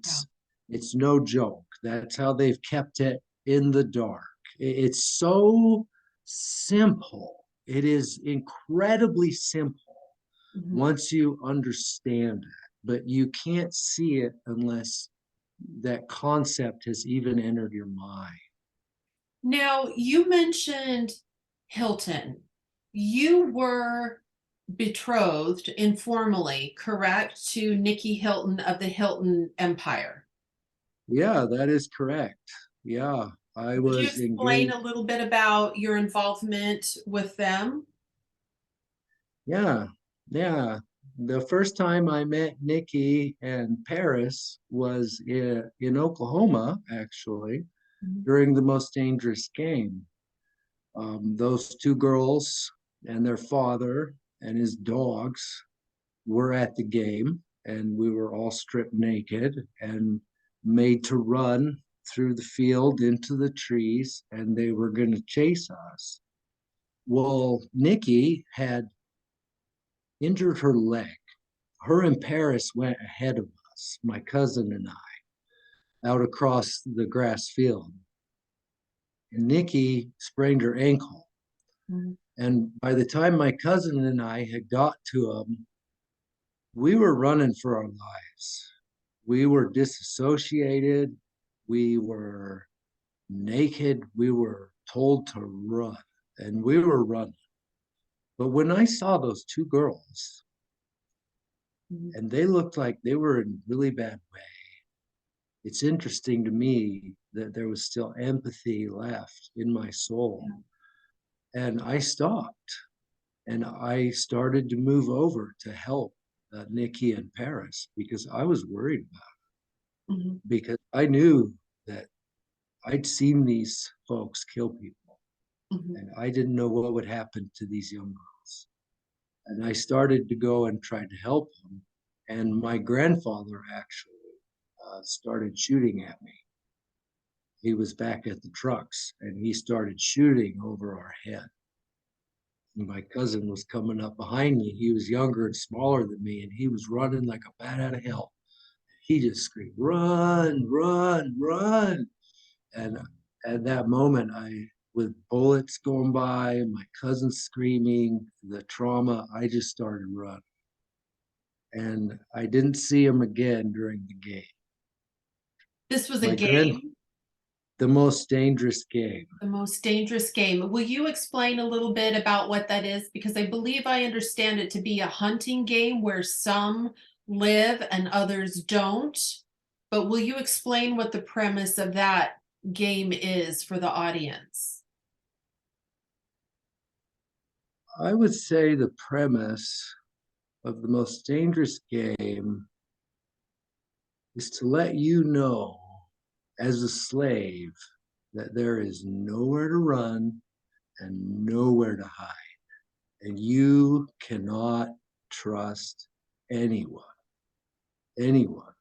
It's no joke. That's how they've kept it in the dark. It's so simple. It is incredibly simple Mhm. once you understand it, but you can't see it unless that concept has even entered your mind. Now, you mentioned Hilton. You were betrothed informally, correct, to Nikki Hilton of the Hilton Empire. Yeah, that is correct. Yeah, I Would you was explain engaged. a little bit about your involvement with them? Yeah, yeah. The first time I met Nikki and Paris was in Oklahoma, actually, Mhm. during the most dangerous game. Those two girls and their father and his dogs were at the game, and we were all stripped naked and made to run through the field into the trees, and they were going to chase us. Well, Nikki had injured her leg. Her and Paris went ahead of us, my cousin and I, out across the grass field. And Nikki sprained her ankle. Mhm. And by the time my cousin and I had got to him, we were running for our lives. We were disassociated. We were naked. We were told to run, and we were running. But when I saw those two girls, Mhm. and they looked like they were in really bad way, it's interesting to me that there was still empathy left in my soul. Yeah. And I stopped and I started to move over to help Nikki and Paris because I was worried about Mhm. it, because I knew that I'd seen these folks kill people, Mhm. and I didn't know what would happen to these young girls. And I started to go and try to help them. And my grandfather actually started shooting at me. He was back at the trucks and he started shooting over our head. And my cousin was coming up behind me. He was younger and smaller than me, and he was running like a bat out of hell. He just screamed, "Run, run, run!" And at that moment, with bullets going by, my cousin screaming, the trauma, I just started running. And I didn't see him again during the game. This was a My grand, game, the most dangerous game. the most dangerous game. Will you explain a little bit about what that is? Because I believe I understand it to be a hunting game where some live and others don't. But will you explain what the premise of that game is for the audience? I would say the premise of the most dangerous game is to let you know, as a slave, that there is nowhere to run and nowhere to hide. And you cannot trust anyone. Anyone.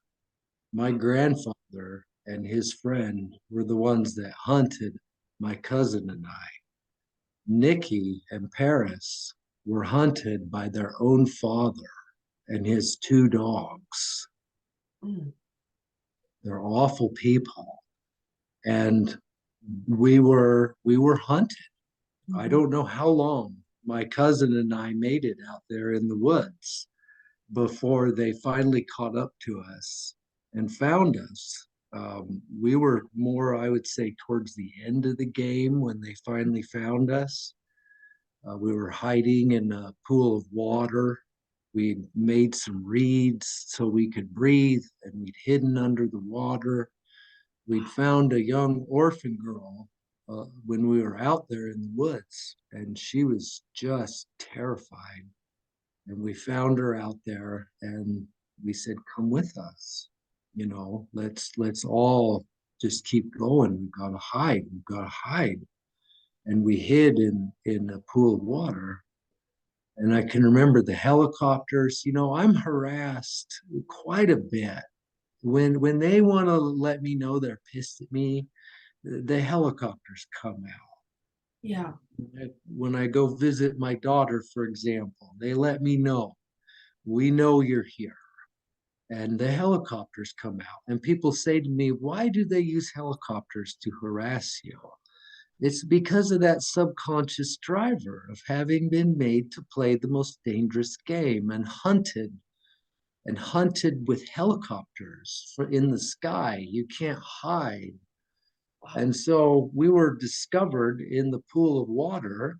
My grandfather and his friend were the ones that hunted my cousin and I. Nikki and Paris were hunted by their own father and his two dogs. Mm. They're awful people. And we were hunted. I Mhm. don't know how long my cousin and I made it out there in the woods before they finally caught up to us and found us. We were more, I would say, towards the end of the game when they finally found us. We were hiding in a pool of water. We made some reeds so we could breathe, and we'd hidden under the water. We'd found a young orphan girl when we were out there in the woods, and she was just terrified. And we found her out there, and we said, "Come with us. Let's all just keep going. We've got to hide. We've got to hide." And we hid in a pool of water. And I can remember the helicopters. I'm harassed quite a bit when they want to let me know they're pissed at me. The helicopters come out. Yeah. When I go visit my daughter, for example, they let me know, we know you're here. And the helicopters come out. And people say to me, why do they use helicopters to harass you? It's because of that subconscious driver of having been made to play the most dangerous game and hunted with helicopters in the sky. You can't hide. Wow. And so we were discovered in the pool of water.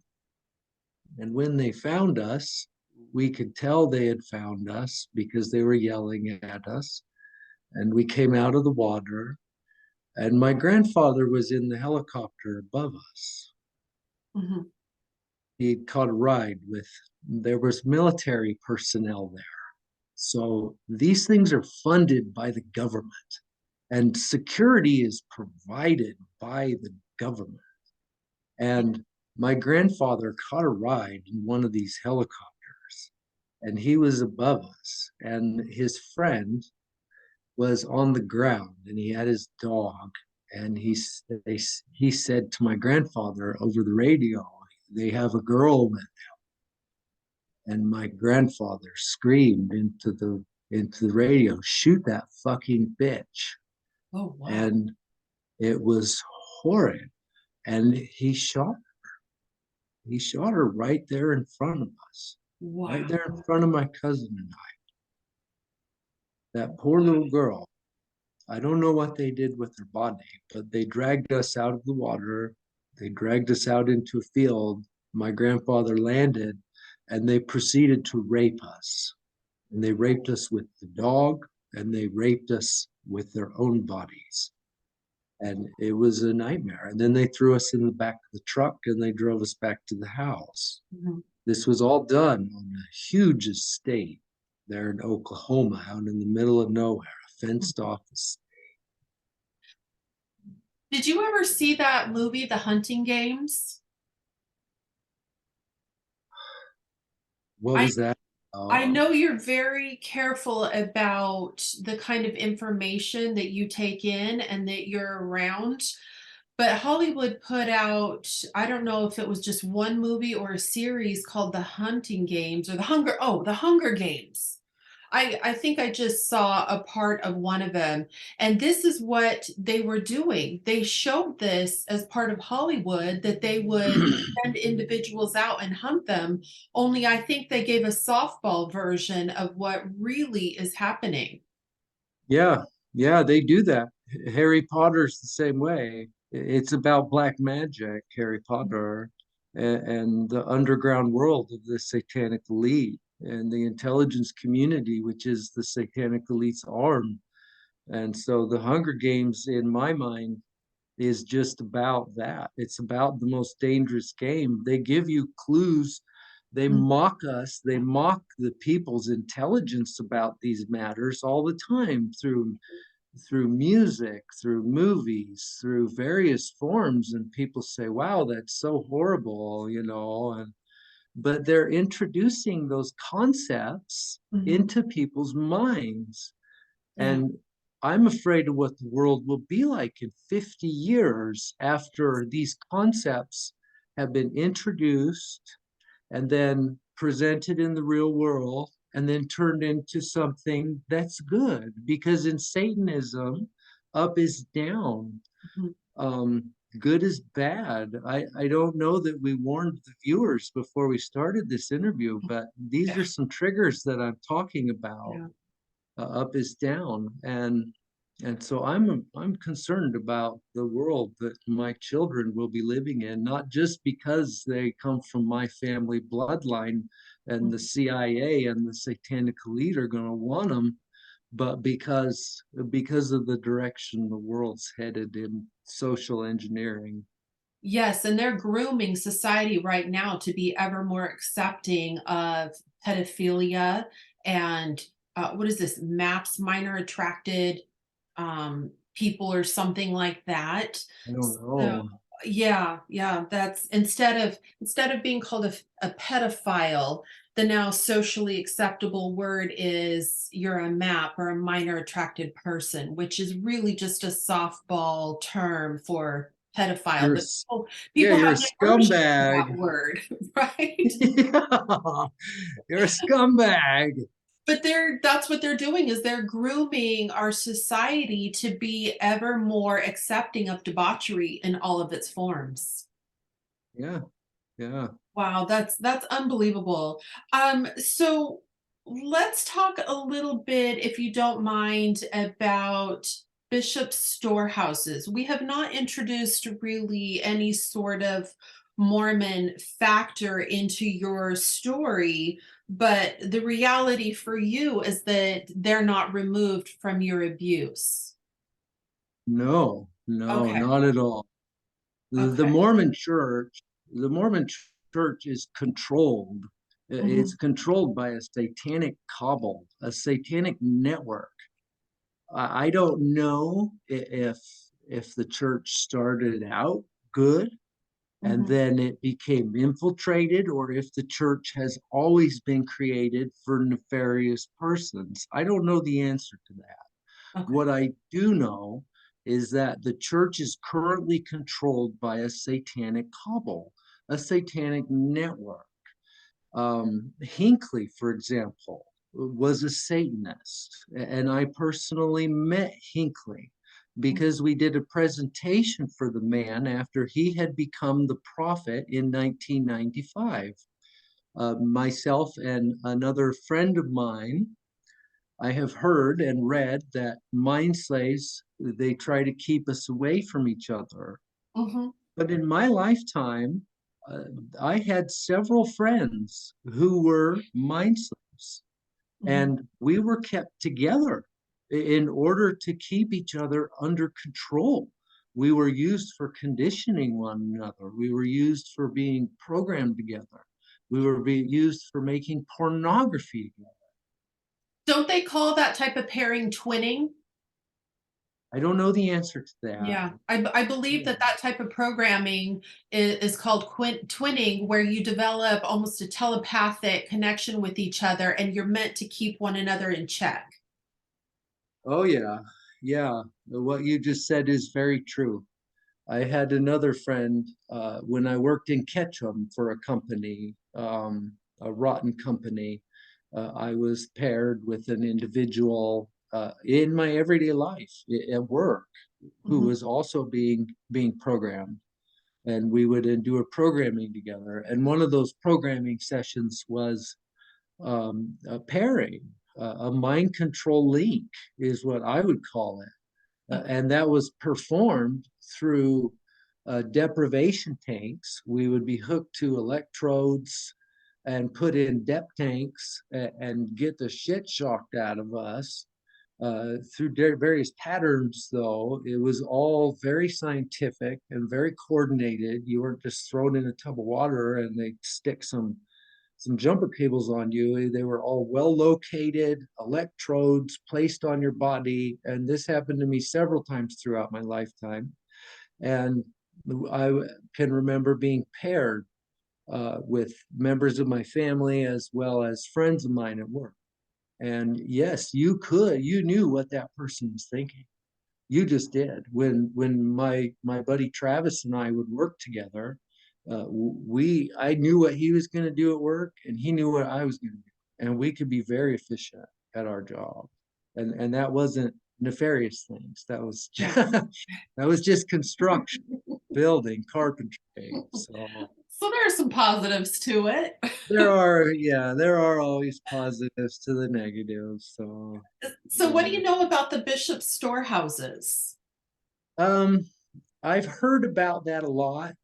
And when they found us, we could tell they had found us because they were yelling at us. And we came out of the water. And my grandfather was in the helicopter above us. Mhm. He caught a ride there was military personnel there. So these things are funded by the government, and security is provided by the government. And my grandfather caught a ride in one of these helicopters, and he was above us, and his friend was on the ground, and he had his dog, and he said to my grandfather over the radio, they have a girl with them. And my grandfather screamed into the radio, shoot that fucking bitch. Oh, wow. And it was horrid. And he shot her right there in front of us, right Wow. there in front of my cousin and I. That poor little girl. I don't know what they did with her body, but they dragged us out of the water. They dragged us out into a field. My grandfather landed, and they proceeded to rape us. And they raped us with the dog, and they raped us with their own bodies. And it was a nightmare. And then they threw us in the back of the truck and they drove us back to the house. Mhm. This was all done on a huge estate there in Oklahoma, out in the middle of nowhere, a fenced off estate. Did you ever see that movie, The Hunting Games? What I was that? I Uh, know you're very careful about the kind of information that you take in and that you're around, but Hollywood put out, I don't know if it was just one movie or a series called The Hunting Games or The Hunger Games. I think I just saw a part of one of them. And this is what they were doing. They showed this as part of Hollywood that they would send individuals out and hunt them. Only I think they gave a softball version of what really is happening. yeah, yeah, they do that. Harry Potter's the same way. It's about black magic, Harry Potter, and the underground world of the satanic elite and the intelligence community, which is the satanic elite's arm. And so the Hunger Games, in my mind, is just about that. It's about the most dangerous game. They give you clues. They Mm, mock us. They mock the people's intelligence about these matters all the time through music, through movies, through various forms. And people say, wow, that's so horrible. But they're introducing those concepts mhm. into people's minds. Yeah. And I'm afraid of what the world will be like in 50 years after these concepts have been introduced and then presented in the real world and then turned into something that's good. Because in Satanism, up is down. Mhm. Um, good as bad. I don't know that we warned the viewers before we started this interview, but these Yeah. are some triggers that I'm talking about. Yeah. Up is down, and so I'm concerned about the world that my children will be living in, not just because they come from my family bloodline and the CIA and the satanic elite are going to want them, but because of the direction the world's headed in social engineering. Yes, and they're grooming society right now to be ever more accepting of pedophilia and what is this, MAPS, minor attracted people or something like that. I don't So know. yeah, yeah, that's instead of being called a pedophile, the now socially acceptable word is you're a MAP or a minor attracted person, which is really just a softball term for pedophile. You're But yeah, people you're a have an aversion to scumbag. that word, right? Yeah, you're a scumbag. But that's what they're doing is they're grooming our society to be ever more accepting of debauchery in all of its forms. Yeah, yeah. Wow, that's unbelievable. So let's talk a little bit, if you don't mind, about bishop storehouses. We have not introduced really any sort of Mormon factor into your story, but the reality for you is that they're not removed from your abuse. No, no, Okay, not at all. The okay. Mormon church, the Mormon church is controlled. It's Mhm, controlled by a satanic cabal, a satanic network. I don't know if the church started out good and mhm. then it became infiltrated, or if the church has always been created for nefarious persons. I don't know the answer to that. Okay. What I do know is that the church is currently controlled by a satanic cabal, a satanic network. Hinckley, for example, was a Satanist, and I personally met Hinckley because we did a presentation for the man after he had become the prophet in 1995. Myself and another friend of mine, I have heard and read that mind slaves, they try to keep us away from each other. Mhm, But in my lifetime, uh, I had several friends who were mind slaves, mhm. and we were kept together in order to keep each other under control. We were used for conditioning one another. We were used for being programmed together. We were being used for making pornography together. Don't they call that type of pairing twinning? I don't know the answer to that. Yeah, I believe Yeah. that that type of programming is called twinning, where you develop almost a telepathic connection with each other, and you're meant to keep one another in check. Oh, yeah. Yeah. What you just said is very true. I had another friend when I worked in Ketchum for a company, a rotten company. I was paired with an individual in my everyday life at work who Mhm, was also being programmed, and we would do a programming together. And one of those programming sessions was a pairing, a mind control link is what I would call it. okay, And that was performed through deprivation tanks. We would be hooked to electrodes and put in dep tanks and get the shit shocked out of us through various patterns. Though it was all very scientific and very coordinated. You weren't just thrown in a tub of water and they stick some jumper cables on you. They were all well located, electrodes placed on your body. And this happened to me several times throughout my lifetime. And I can remember being paired with members of my family as well as friends of mine at work. And yes, you knew what that person was thinking. You just did. When my buddy Travis and I would work together, I knew what he was going to do at work, and he knew what I was going to do, and we could be very efficient at our job. And that wasn't nefarious things. That was yeah. just, that was just construction. building carpentry. So So there are some positives to it. there are always positives to the negatives. So So what do yeah. you know about the bishop storehouses? Um, I've heard about that a lot,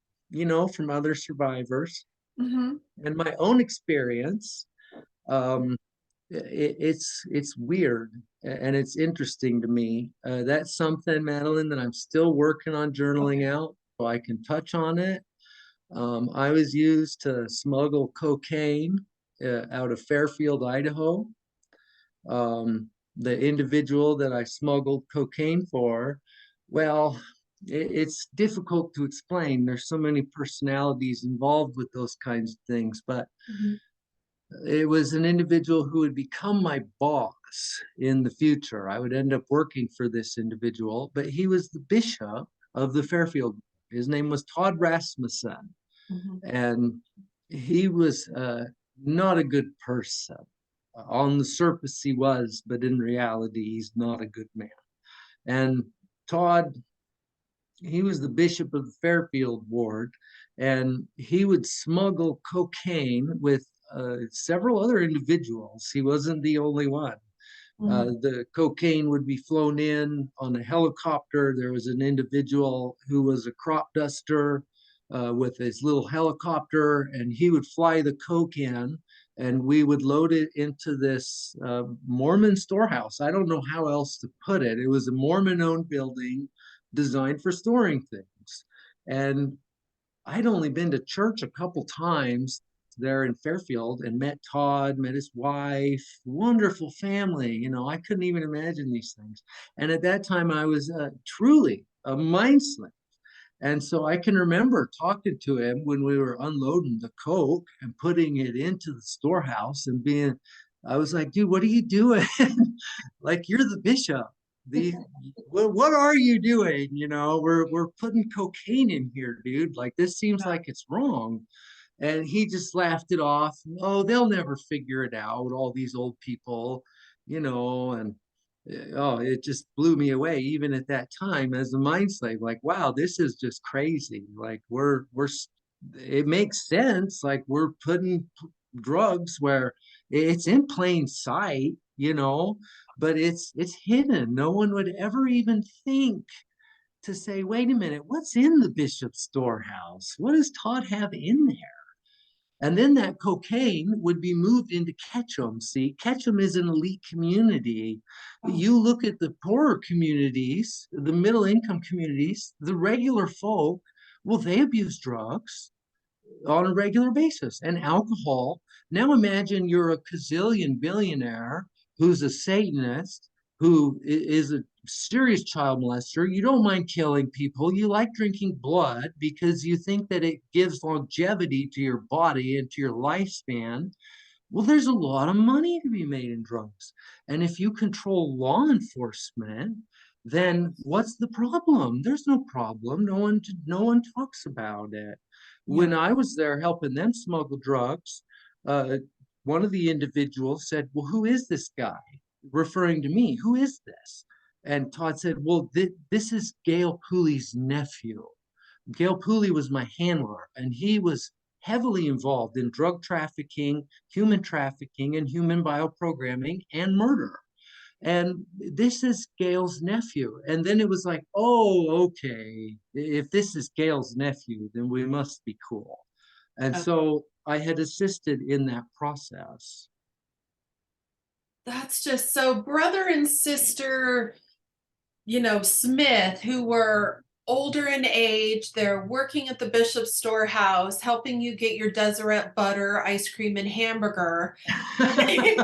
from other survivors Hmm. and my own experience. Um, it's weird and it's interesting to me. That's something, Madeline, that I'm still working on journaling Okay. out, so I can touch on it. I was used to smuggle cocaine out of Fairfield, Idaho. The individual that I smuggled cocaine for, well, it's difficult to explain. There's so many personalities involved with those kinds of things, but Mhm. it was an individual who would become my boss in the future. I would end up working for this individual, but he was the bishop of the Fairfield. His name was Todd Rasmussen, Mhm. and he was not a good person. On the surface, he was, but in reality, he's not a good man. And Todd, he was the bishop of the Fairfield ward, and he would smuggle cocaine with several other individuals. He wasn't the only one. Mhm. The cocaine would be flown in on a helicopter. There was an individual who was a crop duster with his little helicopter, and he would fly the coke in, and we would load it into this Mormon storehouse. I don't know how else to put it. It was a Mormon owned building designed for storing things. And I'd only been to church a couple times there in Fairfield and met Todd, met his wife, wonderful family. I couldn't even imagine these things. And at that time, I was truly a mind slave. And so I can remember talking to him when we were unloading the coke and putting it into the storehouse and I was like, dude, what are you doing? Like, you're the bishop. The what are you doing? We're putting cocaine in here, dude. Like, this seems like it's wrong. And he just laughed it off. Oh, they'll never figure it out, all these old people, and oh, it just blew me away, even at that time as a mind slave. Like, wow, this is just crazy. Like, it makes sense. Like, we're putting drugs where it's in plain sight, but it's hidden. No one would ever even think to say, wait a minute, what's in the bishop's storehouse? What does Todd have in there? And then that cocaine would be moved into Ketchum. See, Ketchum is an elite community. Oh. You look at the poorer communities, the middle income communities, the regular folk, well, they abuse drugs on a regular basis and alcohol. Now imagine you're a gazillion billionaire who's a Satanist, who is a serious child molester. You don't mind killing people. You like drinking blood because you think that it gives longevity to your body and to your lifespan. Well, there's a lot of money to be made in drugs. And if you control law enforcement, then what's the problem? There's no problem. No one talks about it. When Yeah. I was there helping them smuggle drugs, uh, one of the individuals said, "Well, who is this guy?" Referring to me, "Who is this?" And Todd said, "Well, this is Gail Pooley's nephew." Gail Pooley was my handler, and he was heavily involved in drug trafficking, human trafficking, and human bioprogramming and murder. And this is Gail's nephew. And then it was like, oh, okay. If this is Gail's nephew, then we must be cool. And Okay. so I had assisted in that process. That's just so brother and sister, Smith, who were older in age. They're working at the Bishop's Storehouse, helping you get your Deseret butter, ice cream, and hamburger. They,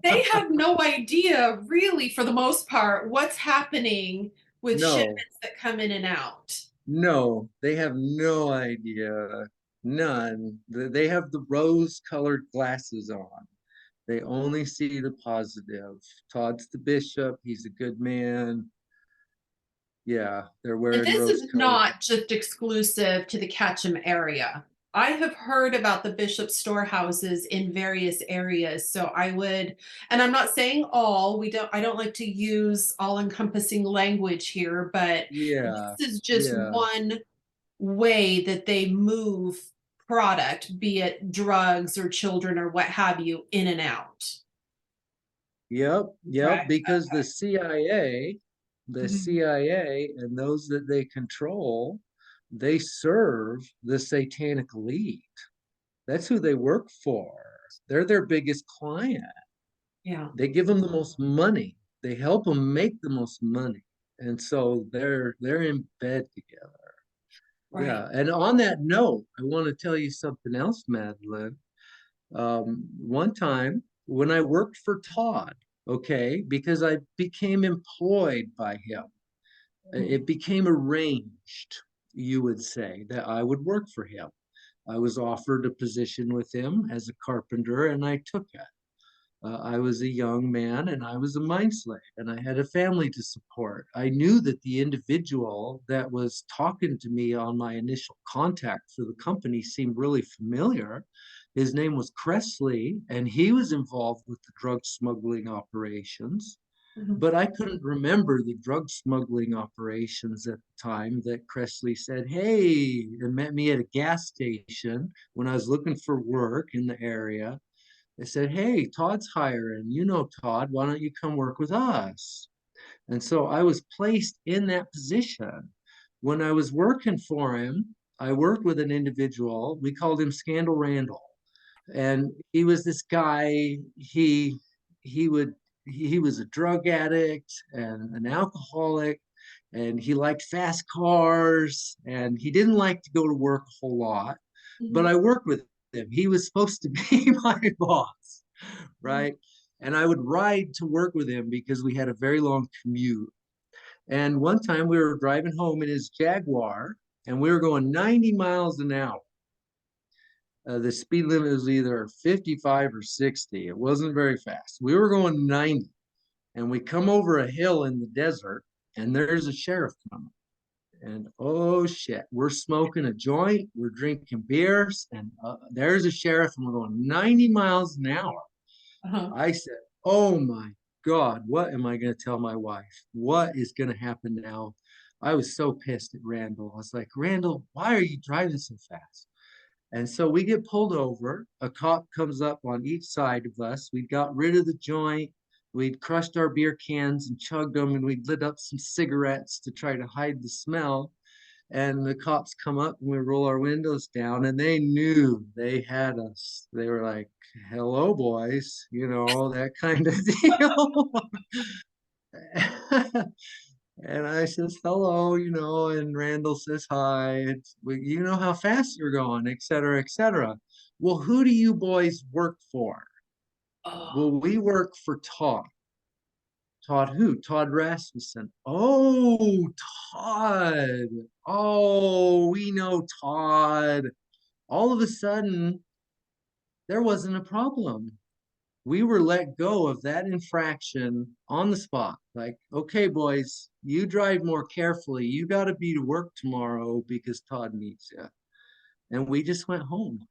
they have no idea, really, for the most part, what's happening with No, shipments that come in and out. no, they have no idea. None. They have the rose-colored glasses on. They only see the positive. Todd's the bishop. He's a good man. Yeah, they're And wearing this is rose-colored. not just exclusive to the Ketchum area. I have heard about the bishop storehouses in various areas. So I would, and I'm not saying all, I don't like to use all encompassing language here, but Yeah, this is just yeah. way that they move product, be it drugs or children or what have you, in and out. Yep, Correct. because the Mhm. CIA and those that they control, they serve the satanic elite. That's who they work for. They're their biggest client. Yeah. They give them the most money. They help them make the most money. And so they're in bed together. Right. Yeah. And on that note, I want to tell you something else, Madeline. One time when I worked for Todd, okay, because I became employed by him, Mhm. it became arranged, you would say, that I would work for him. I was offered a position with him as a carpenter, and I took it. I was a young man and I was a mind slave and I had a family to support. I knew that the individual that was talking to me on my initial contact for the company seemed really familiar. His name was Cressley and he was involved with the drug smuggling operations. Mhm. But I couldn't remember the drug smuggling operations at the time that Cressley said, hey, and met me at a gas station when I was looking for work in the area. They said, hey, Todd's hiring. You know Todd, why don't you come work with us? And so I was placed in that position. When I was working for him, I worked with an individual. We called him Scandal Randall. And he was this guy, he would he was a drug addict and an alcoholic, and he liked fast cars, and he didn't like to go to work a whole lot, but Mhm. I worked with him. He was supposed to be my boss, Mhm. right? And I would ride to work with him because we had a very long commute. And one time we were driving home in his Jaguar and we were going 90 miles an hour. The speed limit was either 55 or 60. It wasn't very fast. We were going 90 and we come over a hill in the desert and there's a sheriff coming. And oh shit, we're smoking a joint, we're drinking beers, and there's a sheriff, and we're going 90 miles an hour. Uh-huh. I said, oh my God, what am I going to tell my wife? What is going to happen now? I was so pissed at Randall. I was like, Randall, why are you driving so fast? And so we get pulled over. A cop comes up on each side of us. We got rid of the joint. We'd crushed our beer cans and chugged them, and we'd lit up some cigarettes to try to hide the smell. And the cops come up and we roll our windows down, and they knew they had us. They were like, hello, boys, that kind of deal. And I says, hello, and Randall says, hi. You know how fast you're going, et cetera, et cetera. Well, who do you boys work for? Oh, Well, we work for Todd. Todd who? Todd Rasmussen. Oh, Todd. Oh, we know Todd. All of a sudden, there wasn't a problem. We were let go of that infraction on the spot. Like, okay, boys, you drive more carefully. You got to be to work tomorrow because Todd needs you. And we just went home.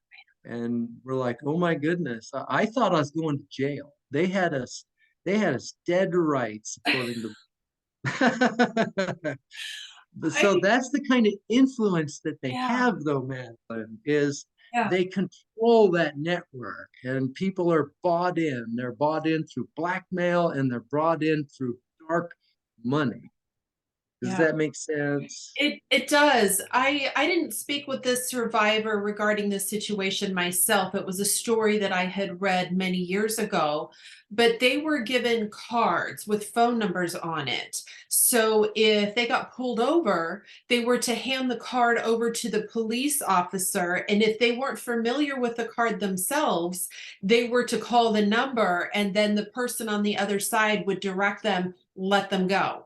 And we're like, oh my goodness. I thought I was going to jail. They had us dead to rights, according to so I that's the kind of influence that they yeah, have, though, Madeline, is yeah, they control that network and people are bought in. They're bought in through blackmail and they're brought in through dark money. Does yeah. that make sense? It does. I didn't speak with this survivor regarding this situation myself. It was a story that I had read many years ago, but they were given cards with phone numbers on it. So if they got pulled over, they were to hand the card over to the police officer, and if they weren't familiar with the card themselves, they were to call the number and then the person on the other side would direct them, let them go.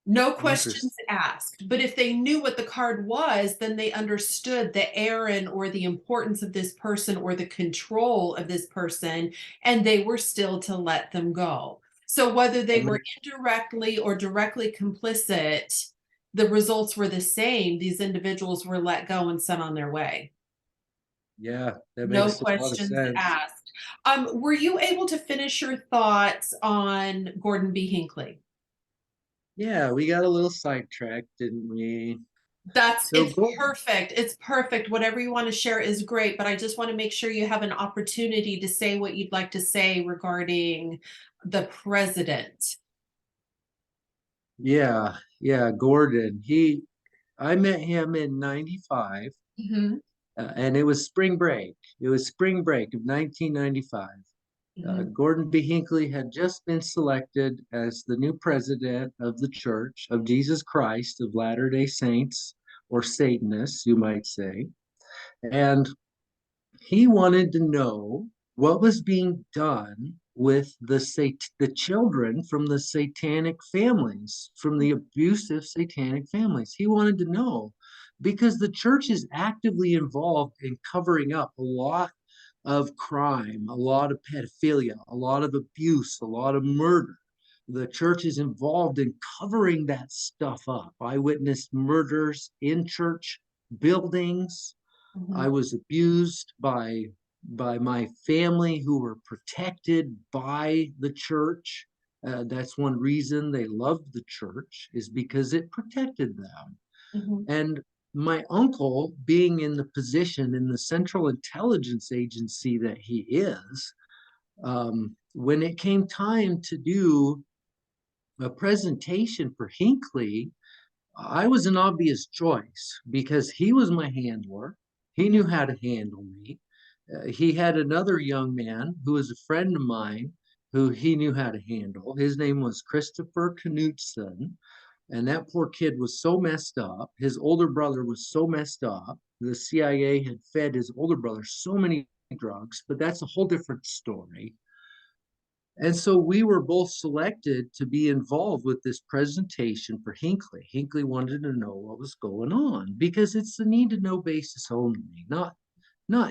No questions Interesting. asked. But if they knew what the card was, then they understood the errand or the importance of this person or the control of this person, and they were still to let them go. So whether they That were makes, indirectly or directly complicit, the results were the same. These individuals were let go and sent on their way. yeah, that No makes a lot of questions sense. asked. Were you able to finish your thoughts on Gordon B. Hinckley? Yeah, we got a little sidetracked, didn't we? So It's Gordon, perfect. It's perfect. Whatever you want to share is great, but I just want to make sure you have an opportunity to say what you'd like to say regarding the president. yeah, Gordon. I met him in '95, Hmm. and it was spring break. It was spring break of 1995. Hmm. Gordon B. Hinckley had just been selected as the new president of the Church of Jesus Christ of Latter-day Saints, or Satanists, you might say. And he wanted to know what was being done with the children from the satanic families, from the abusive satanic families. He wanted to know because the church is actively involved in covering up a lot of crime, a lot of pedophilia, a lot of abuse, a lot of murder. The church is involved in covering that stuff up. I witnessed murders in church buildings. Hmm. I was abused by my family who were protected by the church. That's one reason they loved the church, is because it protected them. Hmm. And my uncle, being in the position in the Central Intelligence Agency that he is, when it came time to do a presentation for Hinckley, I was an obvious choice because he was my handler. He knew how to handle me. He had another young man who was a friend of mine who he knew how to handle. His name was Christopher Knutson. And that poor kid was so messed up. His older brother was so messed up. The CIA had fed his older brother so many drugs, but that's a whole different story. And so we were both selected to be involved with this presentation for Hinckley. Hinckley wanted to know what was going on because it's the need to know basis only. Not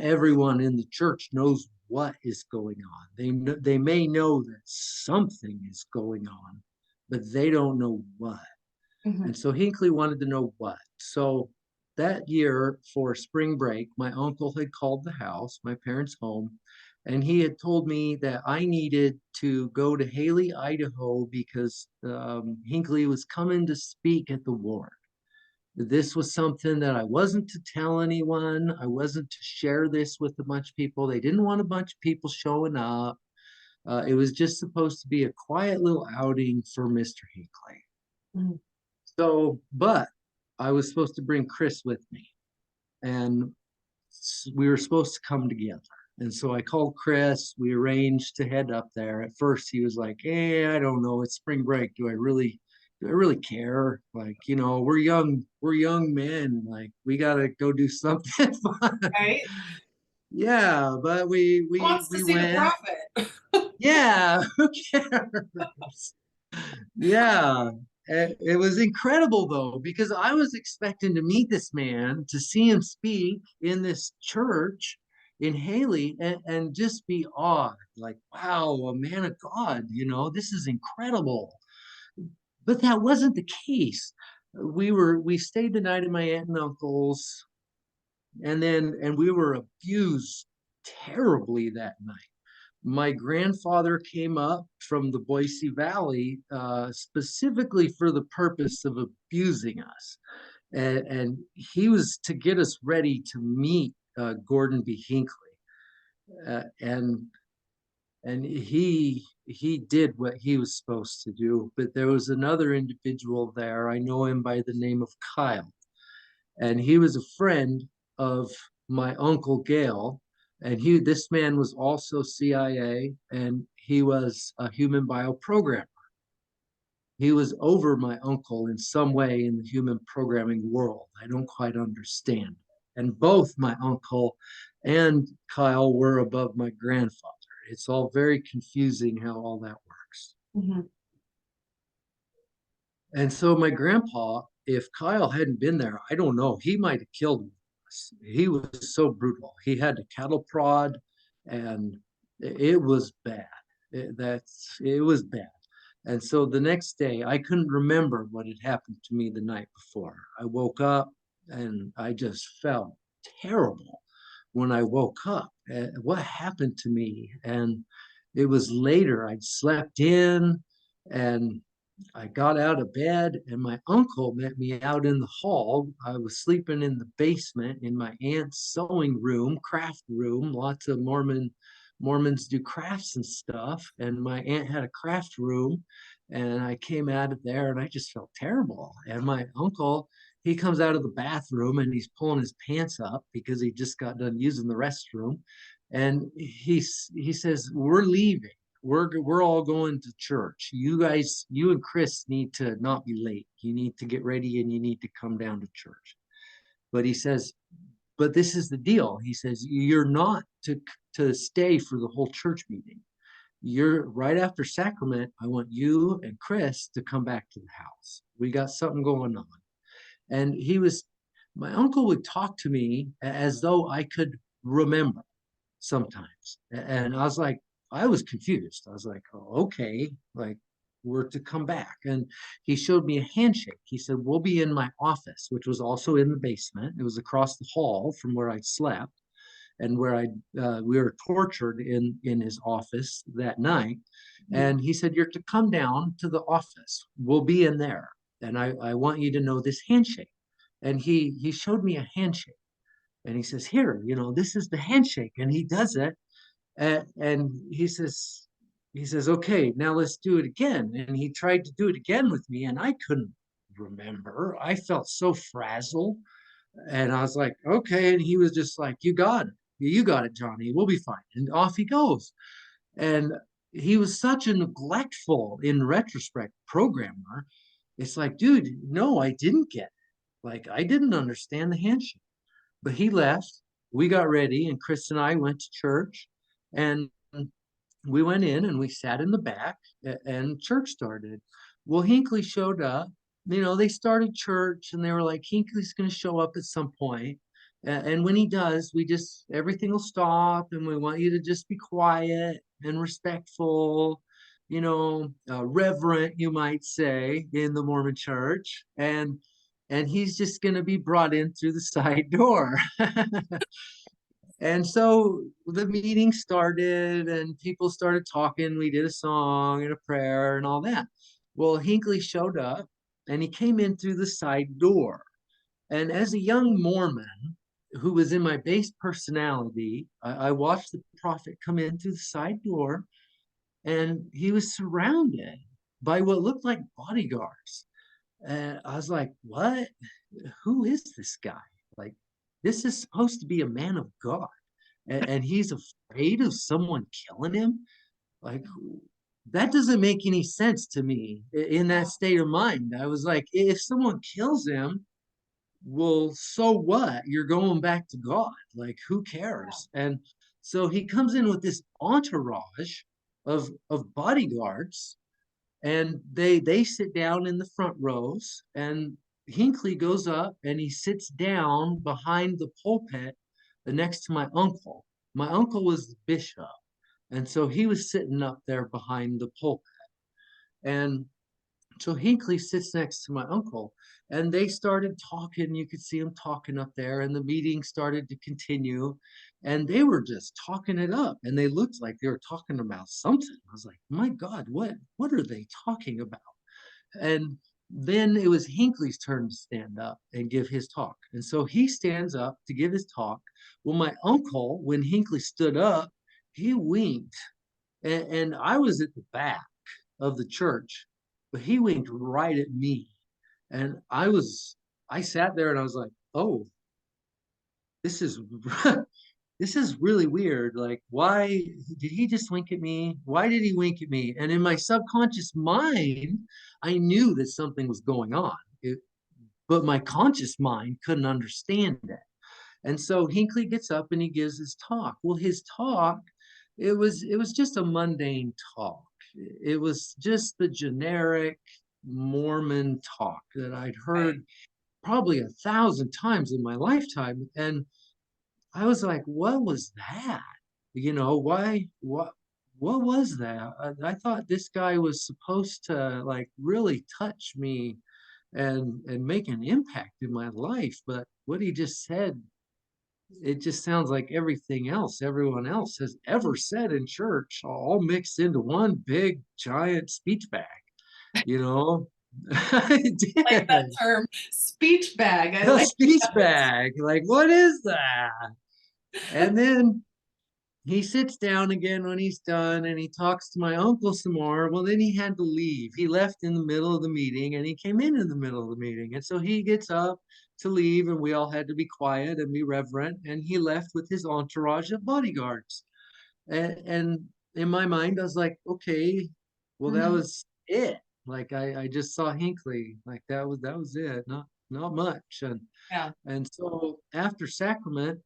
everyone in the church knows what is going on. They may know that something is going on, but they don't know what. Hmm. And so Hinckley wanted to know what. So that year for spring break, my uncle had called the house, my parents' home, and he had told me that I needed to go to Haley, Idaho, because Hinckley was coming to speak at the ward. This was something that I wasn't to tell anyone. I wasn't to share this with a bunch of people. They didn't want a bunch of people showing up. It was just supposed to be a quiet little outing for Mr. Hinckley. Hmm. So, but I was supposed to bring Chris with me, and we were supposed to come together. And so I called Chris. We arranged to head up there. At first, he was like, "Hey, I don't know. It's spring break. Do I really care? Like, we're young men. Like, we gotta go do something fun." Right? Yeah, but we Who we wants to we see the went. prophet? Yeah, who cares? Yeah, it was incredible though, because I was expecting to meet this man, to see him speak in this church in Haley, and just be awed, like, wow, a man of God, this is incredible. But that wasn't the case. We stayed the night at my aunt and uncle's, and we were abused terribly that night. My grandfather came up from the Boise Valley specifically for the purpose of abusing us. And he was to get us ready to meet Gordon B. Hinckley. Uh, and and he did what he was supposed to do. But there was another individual there. I know him by the name of Kyle, and he was a friend of my uncle Gail. And this man was also CIA, and he was a human bioprogrammer. He was over my uncle in some way in the human programming world. I don't quite understand. And both my uncle and Kyle were above my grandfather. It's all very confusing how all that works. Hmm. And so my grandpa, if Kyle hadn't been there, I don't know, he might have killed us. He was so brutal. He had to cattle prod, and it was bad. It was bad. And so the next day, I couldn't remember what had happened to me the night before. I woke up and I just felt terrible when I woke up. What happened to me? And it was later. I'd slept in, and I got out of bed and my uncle met me out in the hall. I was sleeping in the basement in my aunt's sewing room, craft room. Lots of Mormons do crafts and stuff. And my aunt had a craft room. And I came out of there and I just felt terrible. And my uncle, he comes out of the bathroom and he's pulling his pants up because he just got done using the restroom. And he says, "We're leaving. We're all going to church. You guys, you and Chris need to not be late. You need to get ready and you need to come down to church." But he says, "But this is the deal." He says, "You're not to stay for the whole church meeting. You're right after sacrament. I want you and Chris to come back to the house. We got something going on." And my uncle would talk to me as though I could remember sometimes. And I was confused. I was like, "Oh, okay, like we're to come back." And he showed me a handshake. He said, "We'll be in my office," which was also in the basement. It was across the hall from where I slept and where we were tortured in his office that night. And he said, "You're to come down to the office. We'll be in there. And I want you to know this handshake." And he showed me a handshake. And he says, "Here, this is the handshake." And he does it. And he says, "Okay, now let's do it again." And he tried to do it again with me, and I couldn't remember. I felt so frazzled. And I was like, "Okay." And he was just like, "You got it. You got it, Johnny. We'll be fine." And off he goes. And he was such a neglectful, in retrospect, programmer. It's like, dude, no, I didn't get it. Like, I didn't understand the handshake. But he left. We got ready, and Chris and I went to church. And we went in and we sat in the back, and church started. Well, Hinckley showed up. They started church and they were like, "Hinkley's going to show up at some point. And when he does, everything will stop and we want you to just be quiet and respectful, reverent, you might say, in the Mormon church. And he's just going to be brought in through the side door." And so the meeting started and people started talking. We did a song and a prayer and all that. Well, Hinckley showed up and he came in through the side door. And as a young Mormon who was in my base personality, I watched the prophet come in through the side door, and he was surrounded by what looked like bodyguards. And I was like, "What? Who is this guy? Like, this is supposed to be a man of God. And he's afraid of someone killing him? Like, that doesn't make any sense to me in that state of mind." I was like, if someone kills him, well, so what? You're going back to God. Like, who cares? And so he comes in with this entourage of bodyguards, and they sit down in the front rows, and Hinckley goes up and he sits down behind the pulpit next to my uncle. My uncle was the bishop, and so he was sitting up there behind the pulpit. And so Hinckley sits next to my uncle, and they started talking. You could see them talking up there, and the meeting started to continue. And they were just talking it up, and they looked like they were talking about something. I was like, "My God, what are they talking about?" And then it was Hinckley's turn to stand up and give his talk. And so he stands up to give his talk. Well, my uncle, when Hinckley stood up, he winked. And I was at the back of the church, but he winked right at me. And I sat there and I was like, "Oh, this is this is really weird. Like, why did he just wink at me? Why did he wink at me?" And in my subconscious mind, I knew that something was going on, but my conscious mind couldn't understand it. And so Hinckley gets up and he gives his talk. Well, his talk, it was just a mundane talk. It was just the generic Mormon talk that I'd heard probably 1,000 times in my lifetime. And I was like, "What was that? Why, what was that?" I thought this guy was supposed to like really touch me and make an impact in my life. But what he just said, it just sounds like everything else everyone else has ever said in church, all mixed into one big giant speech bag. you know. I Like that did. term, speech bag. I A like speech that. bag. Like, what is that? And then he sits down again when he's done and he talks to my uncle some more. Well, then he had to leave. He left in the middle of the meeting and he came in the middle of the meeting. And so he gets up to leave and we all had to be quiet and be reverent. And he left with his entourage of bodyguards. And in my mind, I was like, okay, well, that Mhm. was it. Like I just saw Hinkley. Like that was it. Not much. Yeah. And so after sacrament,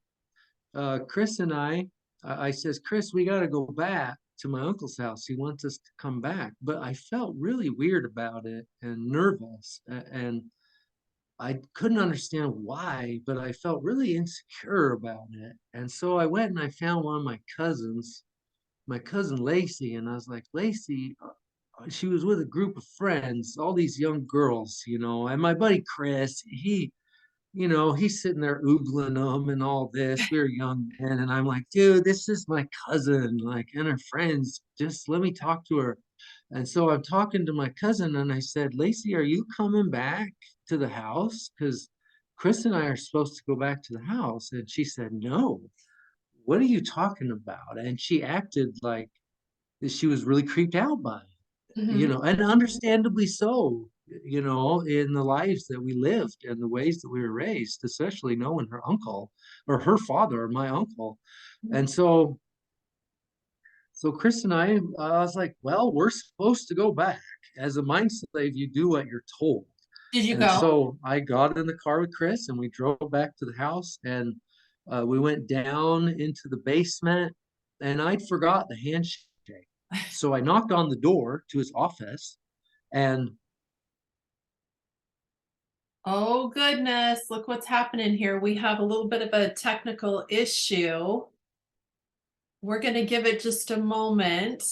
Chris and I says, Chris, we got to go back to my uncle's house. He wants us to come back. But I felt really weird about it and nervous. And I couldn't understand why, but I felt really insecure about it. And so I went and I found one of my cousin Lacey, and I was like, Lacey, she was with a group of friends, all these young girls, and my buddy Chris, he's sitting there oogling them and all this. We were young men, and I'm like, dude, this is my cousin, like, and her friends. Just let me talk to her. And so I'm talking to my cousin, and I said, Lacey, are you coming back to the house? Because Chris and I are supposed to go back to the house. And she said, no. What are you talking about? And she acted like she was really creeped out by it, Mhm. and understandably so, in the lives that we lived and the ways that we were raised, especially knowing her uncle or her father, my uncle. And so Chris and I was like, well, we're supposed to go back. As a mind slave, you do what you're told. Did you And go? so I got in the car with Chris and we drove back to the house and we went down into the basement and I'd forgot the handshake. So I knocked on the door to his office and Oh, goodness. Look what's happening here. We have a little bit of a technical issue. We're going to give it just a moment.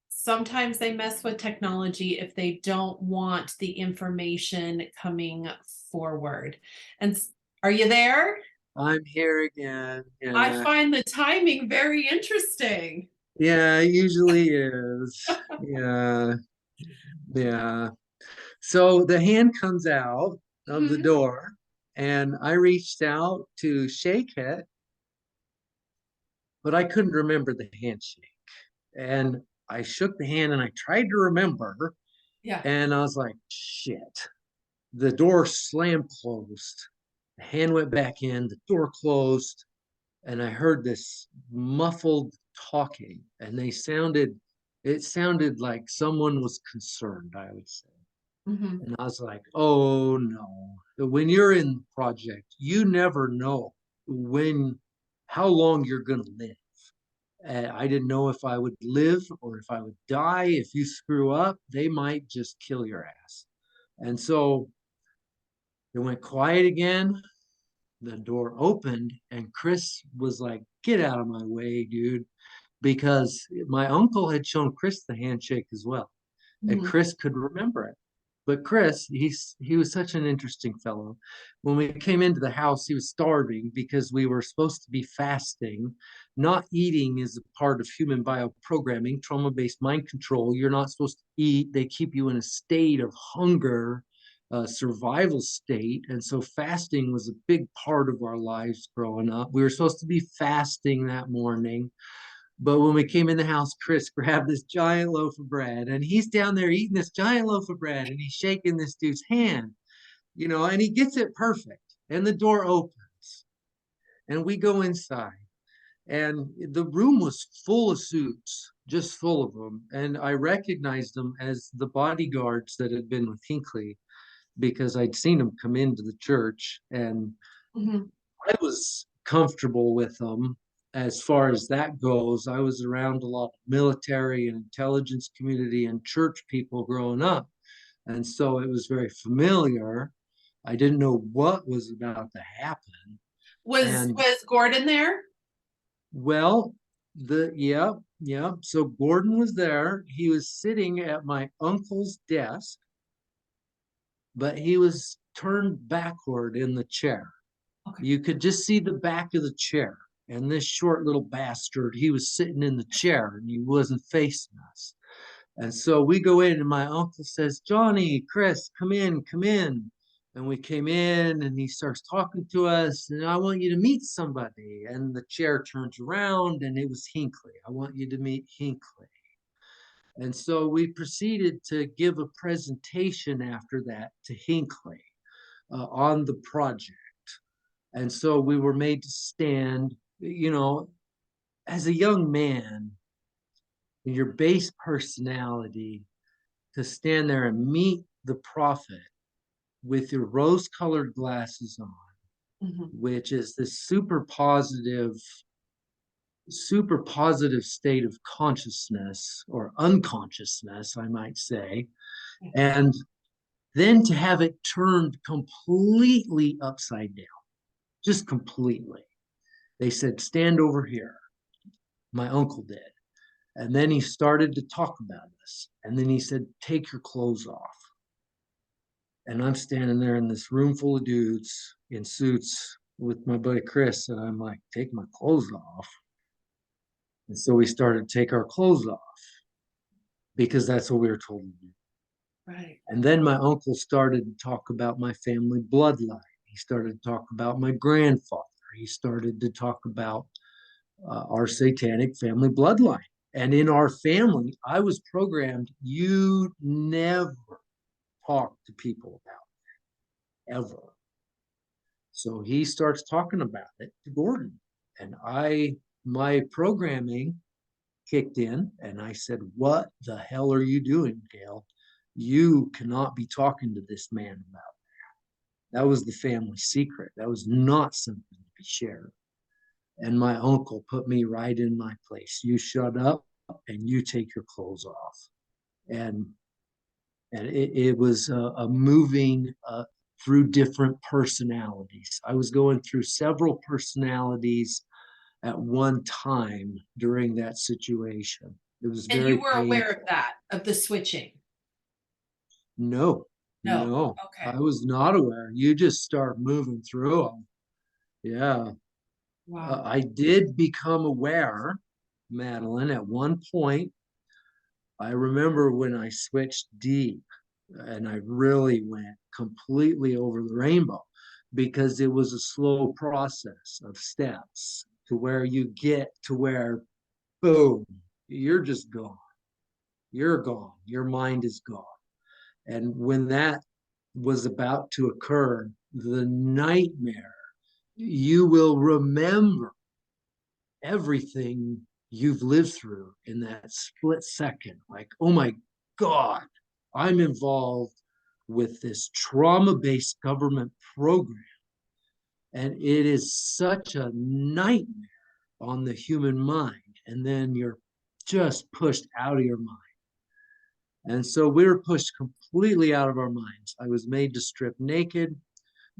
Sometimes they mess with technology if they don't want the information coming forward. And are you there? I'm here again. I Yeah. find the timing very interesting. Yeah, it usually is. Yeah. Yeah. So the hand comes out of the Mhm. door and I reached out to shake it, but I couldn't remember the handshake. And I shook the hand and I tried to remember, Yeah. and I was like, shit. The door slammed closed. The hand went back in, the door closed, and I heard this muffled talking, and it sounded like someone was concerned, I would say. Mhm. And I was like, oh no. When you're in the project, you never know how long you're going to live. I didn't know if I would live or if I would die. If you screw up, they might just kill your ass. And so it went quiet again. The door opened, and Chris was like, get out of my way, dude. Because my uncle had shown Chris the handshake as well. And Mhm. Chris could remember it. But Chris, he was such an interesting fellow. When we came into the house, he was starving because we were supposed to be fasting. Not eating is a part of human bioprogramming, trauma-based mind control. You're not supposed to eat. They keep you in a state of hunger, survival state. And so fasting was a big part of our lives growing up. We were supposed to be fasting that morning. But when we came in the house, Chris grabbed this giant loaf of bread and he's down there eating this giant loaf of bread and he's shaking this dude's hand, and he gets it perfect. And the door opens and we go inside. And the room was full of suits, just full of them. And I recognized them as the bodyguards that had been with Hinckley because I'd seen them come into the church. And Mhm. I was comfortable with them as far as that goes. I was around a lot of military and intelligence community and church people growing up. And so it was very familiar. I didn't know what was about to happen. Was And was Gordon there? well, yeah. So Gordon was there. He was sitting at my uncle's desk, but he was turned backward in the chair. Okay. You could just see the back of the chair. And this short little bastard, he was sitting in the chair and he wasn't facing us. And so we go in, and my uncle says, Johnny, Chris, come in, come in. And we came in, and he starts talking to us, and I want you to meet somebody. And the chair turns around, and it was Hinckley. I want you to meet Hinckley. And so we proceeded to give a presentation after that to Hinckley on the project. And so we were made to stand, as a young man, in your base personality, to stand there and meet the prophet with your rose colored glasses on, which is this super positive state of consciousness or unconsciousness, I might say. And then to have it turned completely upside down, just completely. They said, stand over here. My uncle did. And then he started to talk about us. And then he said, take your clothes off. And I'm standing there in this room full of dudes in suits with my buddy Chris. And I'm like, take my clothes off. And so we started to take our clothes off because that's what we were told to do. Right. And then my uncle started to talk about my family bloodline. He started to talk about my grandfather. He started to talk about our satanic family bloodline. And in our family, I was programmed, you never talk to people about it, ever. So he starts talking about it to Gordon. And my programming kicked in, and I said, what the hell are you doing, Gail? You cannot be talking to this man about that. That was the family secret. That was not something to be shared. And my uncle put me right in my place. You shut up and you take your clothes off. And it was a moving through different personalities. I was going through several personalities at one time during that situation. It was And very you were aware painful. of that, of the switching? No, No. no, Okay. I was not aware. You just start moving through them. Yeah. Wow. I did become aware, Madeline, at one point. I remember when I switched deep and I really went completely over the rainbow because it was a slow process of steps to where you get to where, boom, you're just gone. You're gone. Your mind is gone. And when that was about to occur, the nightmare, you will remember everything you've lived through in that split second. Like, oh my God, I'm involved with this trauma based government program. And it is such a nightmare on the human mind. And then you're just pushed out of your mind. And so we were pushed completely out of our minds. I was made to strip naked.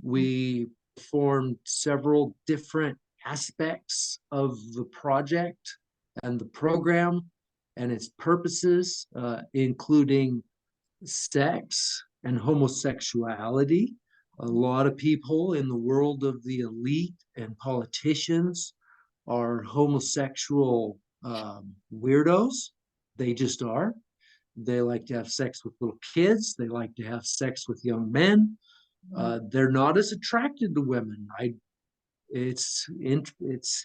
We formed several different aspects of the project and the program and its purposes, including sex and homosexuality. A lot of people in the world of the elite and politicians are homosexual weirdos. They just are. They like to have sex with little kids. They like to have sex with young men. They're not as attracted to women. It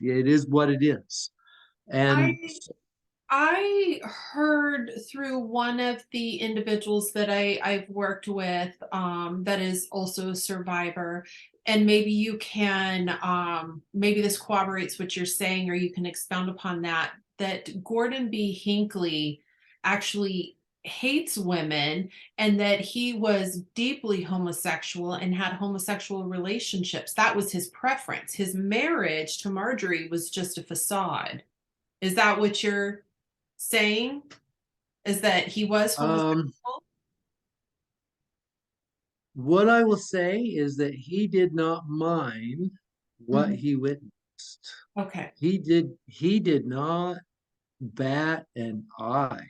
is what it is. And I I heard through one of the individuals that I've worked with, that is also a survivor, and maybe you can, maybe this corroborates what you're saying, or you can expound upon that, that Gordon B. Hinckley actually hates women, and that he was deeply homosexual and had homosexual relationships. That was his preference. His marriage to Marjorie was just a facade. Is that what you're saying? Is that he was um, homosexual? what I will say is that he did not mind what Mhm. he witnessed. Okay. He did not bat an eye.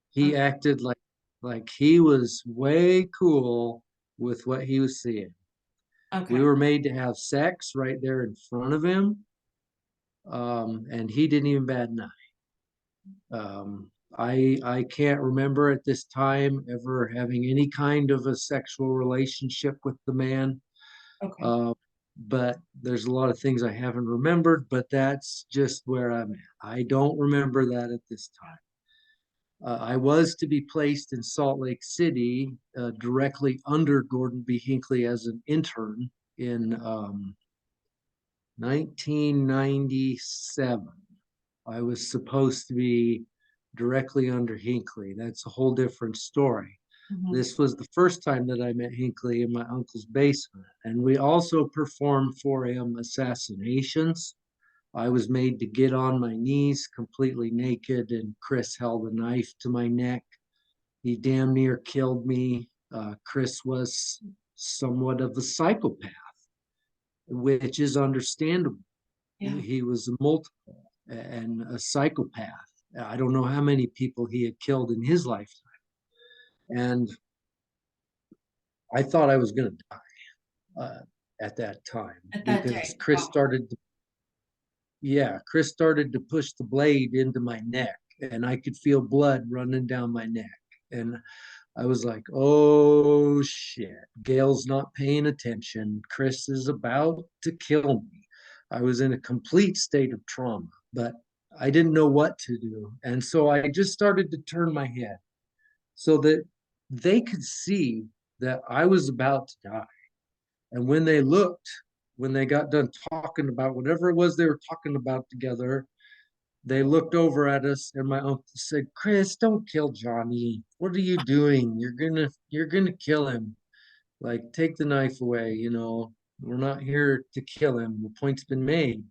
He Okay. acted like he was way cool with what he was seeing. We Okay. were made to have sex right there in front of him, and he didn't even bat an eye. I can't remember at this time ever having any kind of a sexual relationship with the man. Okay. Uh, but there's a lot of things I haven't remembered, but that's just where I'm at. I don't remember that at this time. I was to be placed in Salt Lake City, directly under Gordon B. Hinckley as an intern in 1997. I was supposed to be directly under Hinckley. That's a whole different story. Mhm. This was the first time that I met Hinckley in my uncle's basement. And we also performed for him assassinations. I was made to get on my knees completely naked, and Chris held a knife to my neck. He damn near killed me. Chris was somewhat of a psychopath, which is understandable. Yeah. He was a multiple and a psychopath. I don't know how many people he had killed in his lifetime. And I thought I was going to die at that time At that because day. Wow. Chris started to push the blade into my neck, and I could feel blood running down my neck. And I was like, oh shit, Gail's not paying attention. Chris is about to kill me. I was in a complete state of trauma, but I didn't know what to do. And so I just started to turn my head so that they could see that I was about to die. And when they looked, when they got done talking about whatever it was they were talking about together, they looked over at us, and my uncle said, "Chris, don't kill Johnny. What are you doing? You're gonna kill him. Like, take the knife away, you know. We're not here to kill him. The point's been made."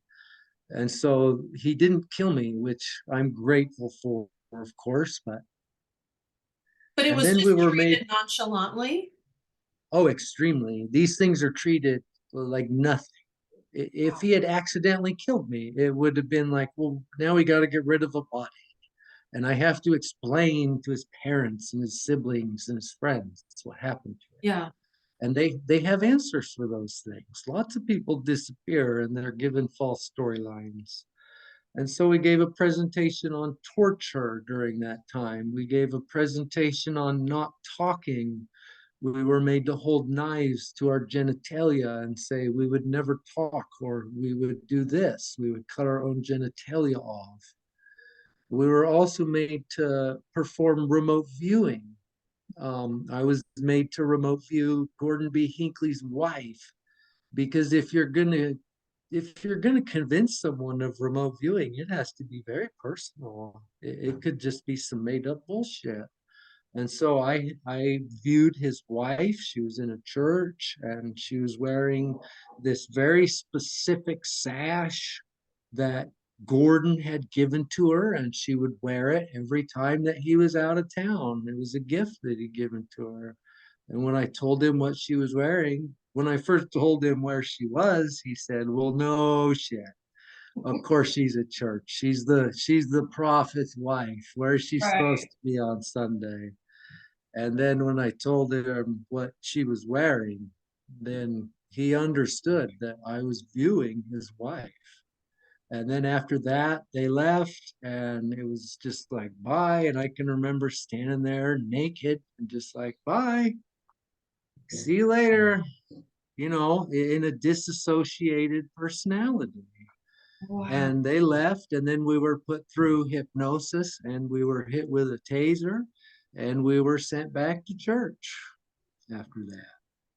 And so he didn't kill me, which I'm grateful for, of course. But But it and was then we just were made, treated nonchalantly? oh, extremely. These things are treated like nothing. If Wow. he had accidentally killed me, it would have been like, well, now we got to get rid of a body. And I have to explain to his parents and his siblings and his friends what happened to him. Yeah. And they have answers for those things. Lots of people disappear and they're given false storylines. And so we gave a presentation on torture during that time. We gave a presentation on not talking. We were made to hold knives to our genitalia and say we would never talk, or we would do this. We would cut our own genitalia off. We were also made to perform remote viewing. I was made to remote view Gordon B. Hinckley's wife, because if you're gonna convince someone of remote viewing, it has to be very personal. It could just be some made up bullshit. And so I viewed his wife. She was in a church and she was wearing this very specific sash that Gordon had given to her, and she would wear it every time that he was out of town. It was a gift that he'd given to her. And when I told him what she was wearing, when I first told him where she was, he said, "Well, no shit. Of course she's at church. She's the prophet's wife. Where is she supposed Right. to be on Sunday?" And then when I told him what she was wearing, then he understood that I was viewing his wife. And then after that, they left, and it was just like, bye. And I can remember standing there naked and just like, bye, see you later, in a disassociated personality. Wow. And they left, and then we were put through hypnosis, and we were hit with a taser, and we were sent back to church after that.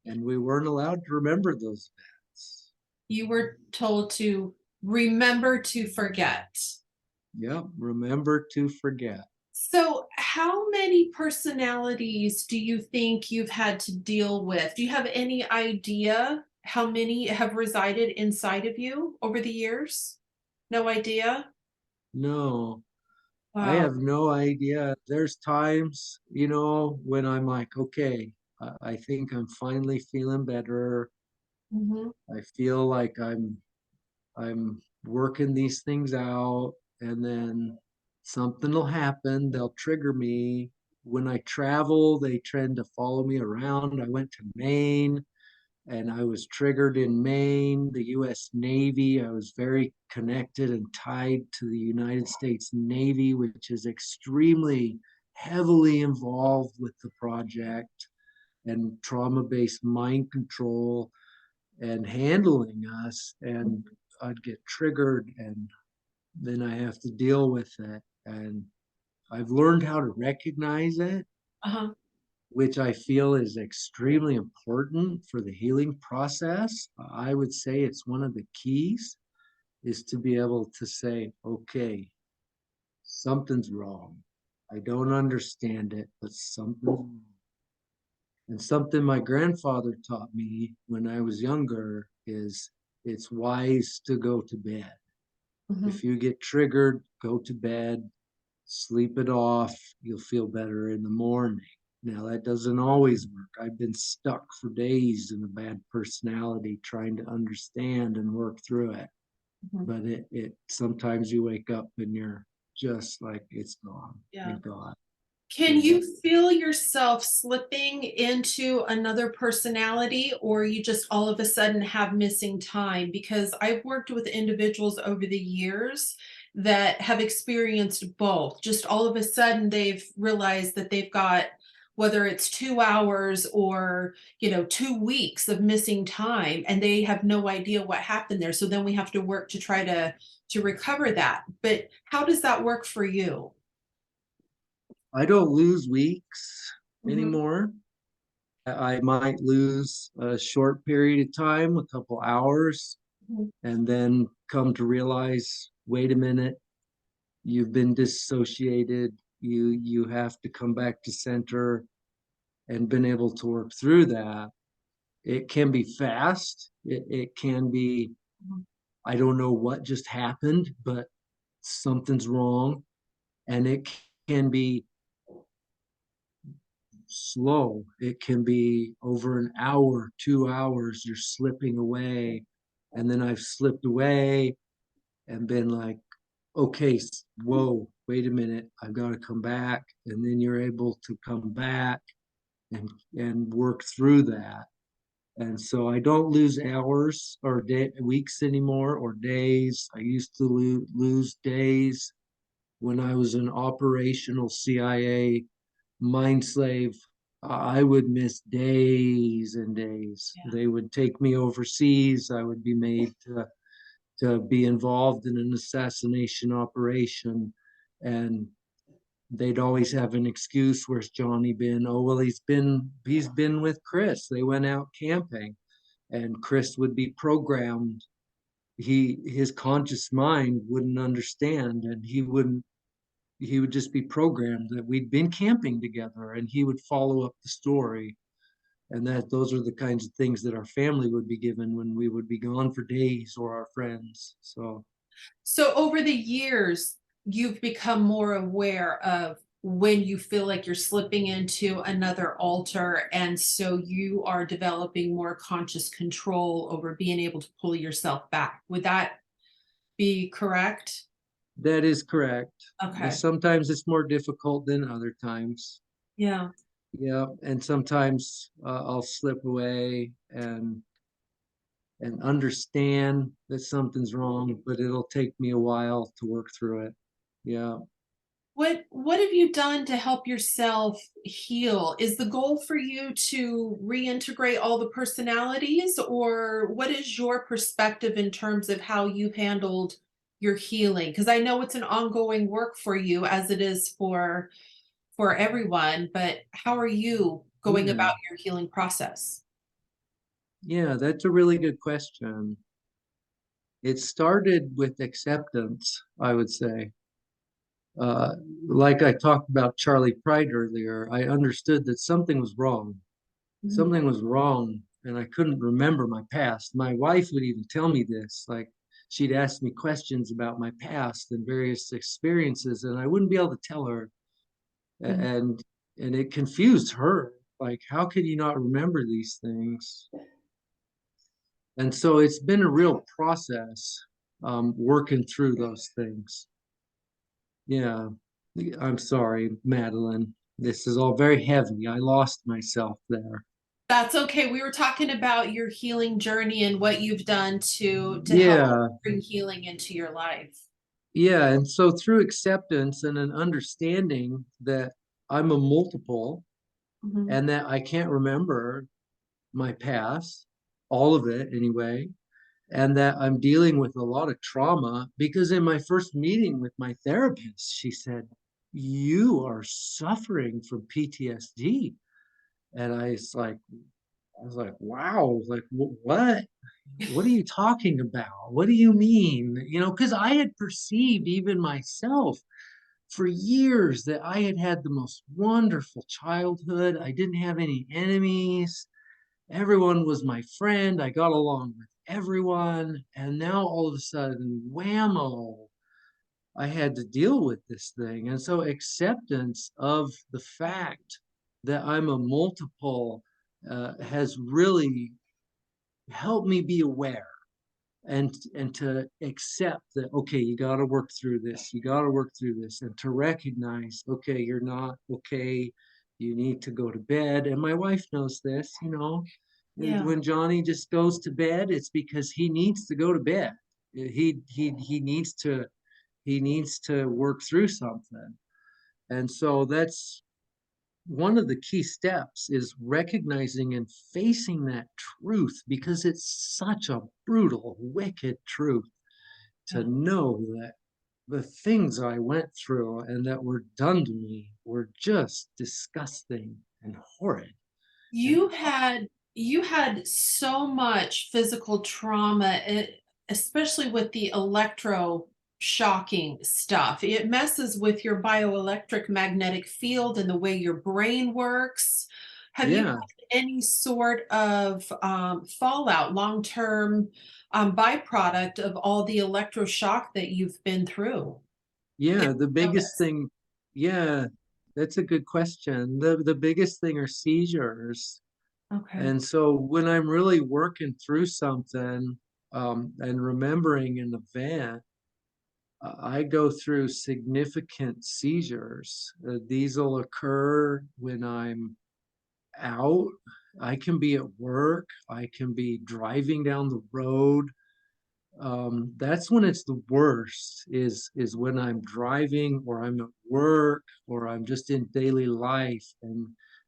And we weren't allowed to remember those events. You were told to remember to forget. Yep, remember to forget. So, how many personalities do you think you've had to deal with? Do you have any idea how many have resided inside of you over the years? No idea? No, I Wow. have no idea. There's times, when I'm like, okay, I think I'm finally feeling better. Mhm. I feel like I'm working these things out, and then something will happen. They'll trigger me. When I travel, they tend to follow me around. I went to Maine. and I was triggered in Maine, the US Navy. I was very connected and tied to the United States Navy, which is extremely heavily involved with the project and trauma-based mind control and handling us. And I'd get triggered, and then I have to deal with it. And I've learned how to recognize it, Uh-huh. which I feel is extremely important for the healing process. I would say it's one of the keys is to be able to say, okay, something's wrong. I don't understand it, but something's wrong. And something my grandfather taught me when I was younger is it's wise to go to bed. Mhm. If you get triggered, go to bed, sleep it off, you'll feel better in the morning. Now, that doesn't always work. I've been stuck for days in a bad personality trying to understand and work through it. Mhm. But it sometimes you wake up and you're just like, it's gone. Yeah. Thank God. Can Yeah. you feel yourself slipping into another personality, or you just all of a sudden have missing time? Because I've worked with individuals over the years that have experienced both. Just all of a sudden they've realized that they've got, whether it's 2 hours or 2 weeks of missing time, and they have no idea what happened there. So then we have to work to try to recover that. But how does that work for you? I don't lose weeks Mhm. anymore. I might lose a short period of time, a couple hours, Mhm. and then come to realize, wait a minute, you've been dissociated. You have to come back to center and been able to work through that. It can be fast. It can be, Mhm. I don't know what just happened, but something's wrong. And it can be slow. It can be over an hour, 2 hours, you're slipping away. And then I've slipped away and been like, okay, whoa, wait a minute, I've got to come back. And then you're able to come back and work through that. And so I don't lose hours or weeks anymore or days. I used to lose days when I was an operational CIA mind slave. I would miss days and days. Yeah. They would take me overseas. I would be made to be involved in an assassination operation. And they'd always have an excuse. Where's Johnny been? Oh, well, he's been with Chris. They went out camping, and Chris would be programmed. His conscious mind wouldn't understand, and he would just be programmed that we'd been camping together, and he would follow up the story. And that those are the kinds of things that our family would be given when we would be gone for days, or our friends. So So over the years, you've become more aware of when you feel like you're slipping into another altar, and so you are developing more conscious control over being able to pull yourself back. Would that be correct? that is correct. Okay. Sometimes it's more difficult than other times. Yeah. Yeah, and sometimes I'll slip away and understand that something's wrong, but it'll take me a while to work through it. Yeah. What have you done to help yourself heal? Is the goal for you to reintegrate all the personalities, or what is your perspective in terms of how you've handled your healing? Because I know it's an ongoing work for you as it is for everyone, but how are you going Yeah. about your healing process? Yeah, that's a really good question. It started with acceptance, I would say. Uh, like I talked about Charlie Pride earlier, I understood that something was wrong. Mhm. Something was wrong, and I couldn't remember my past. My wife would even tell me this, like she'd ask me questions about my past and various experiences, and I wouldn't be able to tell her. Mhm. And it confused her. Like, how could you not remember these things? And so it's been a real process, working through those things. Yeah. I'm sorry, Madeline. This is all very heavy. I lost myself there. That's okay. We were talking about your healing journey and what you've done to help Yeah, bring healing into your life. yeah. And so through acceptance and an understanding that I'm a multiple Mhm. and that I can't remember my past, all of it anyway, and that I'm dealing with a lot of trauma because in my first meeting with my therapist, she said, "You are suffering from PTSD." And I was like, wow, like what? What are you talking about? What do you mean? You know, because I had perceived even myself for years that I had had the most wonderful childhood. I didn't have any enemies. Everyone was my friend. I got along with everyone. And now all of a sudden, whammo, I had to deal with this thing. And so acceptance of the fact that I'm a multiple has really helped me be aware and to accept that, okay, you got to work through this, you got to work through this, and to recognize, okay, you're not okay, you need to go to bed. And my wife knows this, you know, Yeah. when Johnny just goes to bed, it's because he needs to go to bed. He needs to work through something. And so that's one of the key steps, is recognizing and facing that truth, because it's such a brutal, wicked truth to Yeah. know that the things I went through and that were done to me were just disgusting and horrid. And You had you had so much physical trauma, especially with the electro shocking stuff. It messes with your bioelectric magnetic field and the way your brain works. Have you yeah, had any sort of fallout, long-term byproduct of all the electroshock that you've been through? That yeah, the you biggest notice? thing, yeah, that's a good question. The biggest thing are seizures. Okay. And so when I'm really working through something and remembering an event, I go through significant seizures. These will occur when I'm out. I can be at work. I can be driving down the road. That's when it's the worst. Is when I'm driving, or I'm at work, or I'm just in daily life, and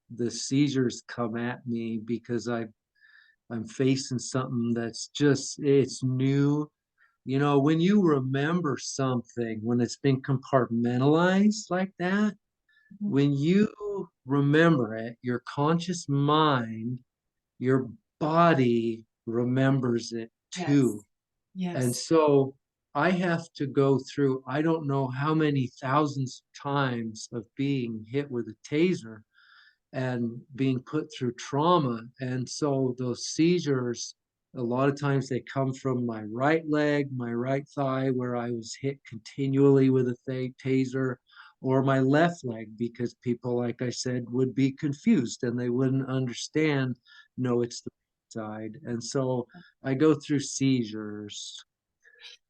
the seizures come at me because I'm facing something that's just, it's new. You know, when you remember something, when it's been compartmentalized like that, Mhm. when you remember it, your conscious mind, your body remembers it too. Yes. And Yes. so I have to go through, I don't know how many thousands of times of being hit with a taser and being put through trauma. And so those seizures, a lot of times they come from my right leg, my right thigh, where I was hit continually with a taser, or my left leg, because people, like I said, would be confused and they wouldn't understand, no, it's the side. And so I go through seizures.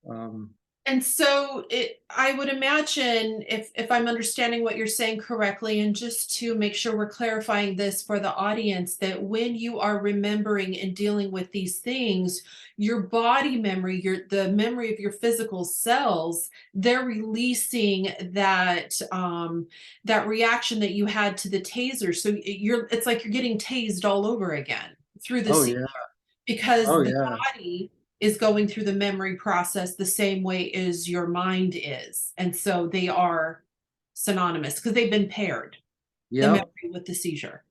Um, And so I would imagine, if I'm understanding what you're saying correctly, and just to make sure we're clarifying this for the audience, that when you are remembering and dealing with these things, your body memory, the memory of your physical cells, they're releasing that reaction that you had to the taser. So it's like you're getting tased all over again through the oh yeah, because oh the yeah, body is going through the memory process the same way as your mind is. And so they are synonymous because they've been paired, the yep. memory with the seizure.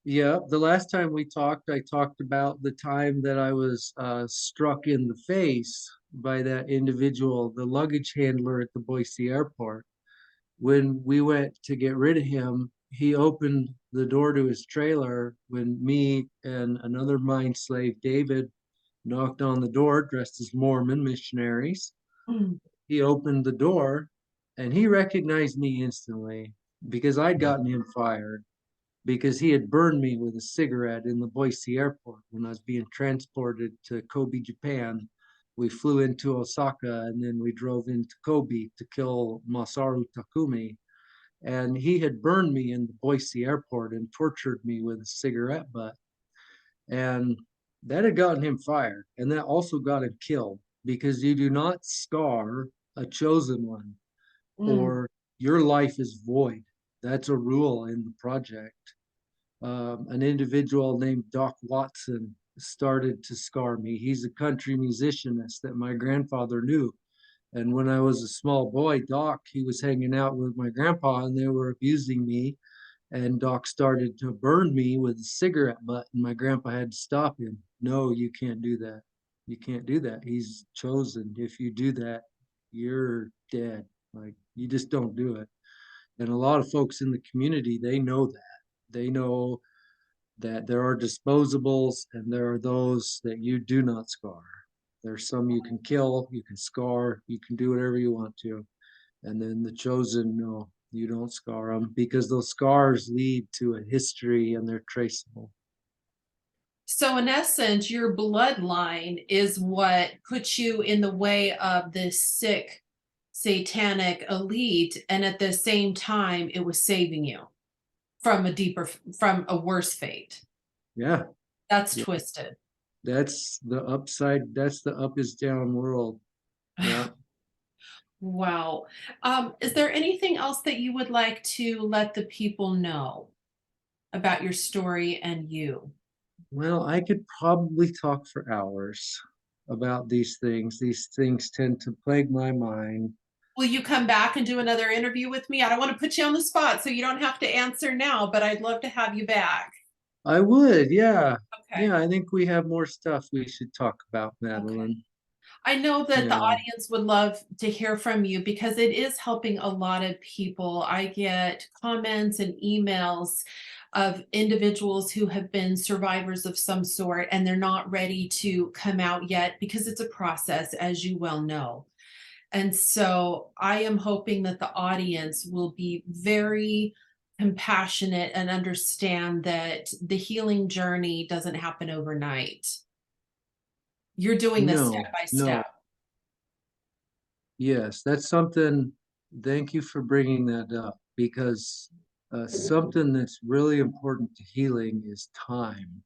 Yeah, the last time we talked, I talked about the time that I was struck in the face by that individual, the luggage handler at the Boise airport. When we went to get rid of him, he opened the door to his trailer when me and another mind slave, David, knocked on the door dressed as Mormon missionaries. Mm. He opened the door and he recognized me instantly because I'd gotten him fired, because he had burned me with a cigarette in the Boise airport when I was being transported to Kobe, Japan. We flew into Osaka and then we drove into Kobe to kill Masaru Takumi. And he had burned me in the Boise airport and tortured me with a cigarette butt. And that had gotten him fired. And that also got him killed because you do not scar a chosen one Mm. or your life is void. That's a rule in the project. An individual named Doc Watson started to scar me. He's a country musicianist that my grandfather knew. And when I was a small boy, Doc, he was hanging out with my grandpa and they were abusing me. And Doc started to burn me with a cigarette butt, and my grandpa had to stop him. No, you can't do that. You can't do that. He's chosen. If you do that, you're dead. Like, you just don't do it. And a lot of folks in the community, they know that. They know that there are disposables and there are those that you do not scar. There's some you can kill, you can scar, you can do whatever you want to. And then the chosen, no, you don't scar them because those scars lead to a history and they're traceable. So in essence, your bloodline is what puts you in the way of this sick satanic elite, and at the same time, it was saving you from from a worse fate. Yeah, That's yeah. twisted. That's the upside, that's the up is down world. Yeah. Wow. Is there anything else that you would like to let the people know about your story and you? Well, I could probably talk for hours about these things. These things tend to plague my mind. Will you come back and do another interview with me? I don't want to put you on the spot, so you don't have to answer now, but I'd love to have you back. I would, yeah. Okay. Yeah, I think we have more stuff we should talk about, Okay. Madeline. I know that the Yeah. audience would love to hear from you because it is helping a lot of people. I get comments and emails of individuals who have been survivors of some sort and they're not ready to come out yet because it's a process, as you well know. And so I am hoping that the audience will be very compassionate and understand that the healing journey doesn't happen overnight. You're doing this step No, by no. step. Yes, that's something. Thank you for bringing that up because something that's really important to healing is time.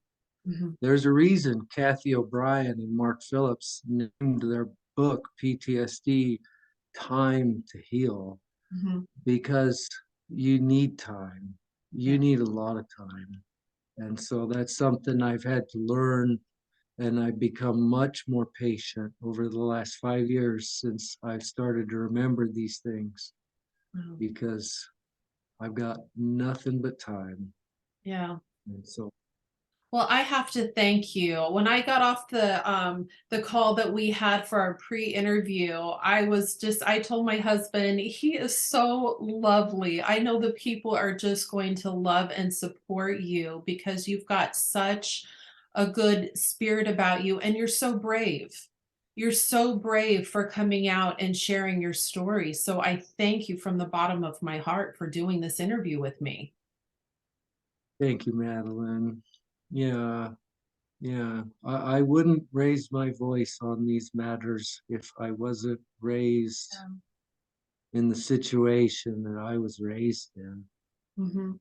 Mhm. There's a reason Kathy O'Brien and Mark Phillips named their book PTSD Time to Heal Mhm. because you need time. You Yeah. need a lot of time. And so that's something I've had to learn, and I've become much more patient over the last 5 years since I've started to remember these things Wow. because I've got nothing but time. Yeah. And so, Well, I have to thank you. When I got off the call that we had for our pre-interview, I told my husband, he is so lovely. I know the people are just going to love and support you because you've got such a good spirit about you and you're so brave. You're so brave for coming out and sharing your story. So I thank you from the bottom of my heart for doing this interview with me. thank you, Madeline. Yeah, yeah. I wouldn't raise my voice on these matters if I wasn't raised in the situation that I was raised in. Mhm.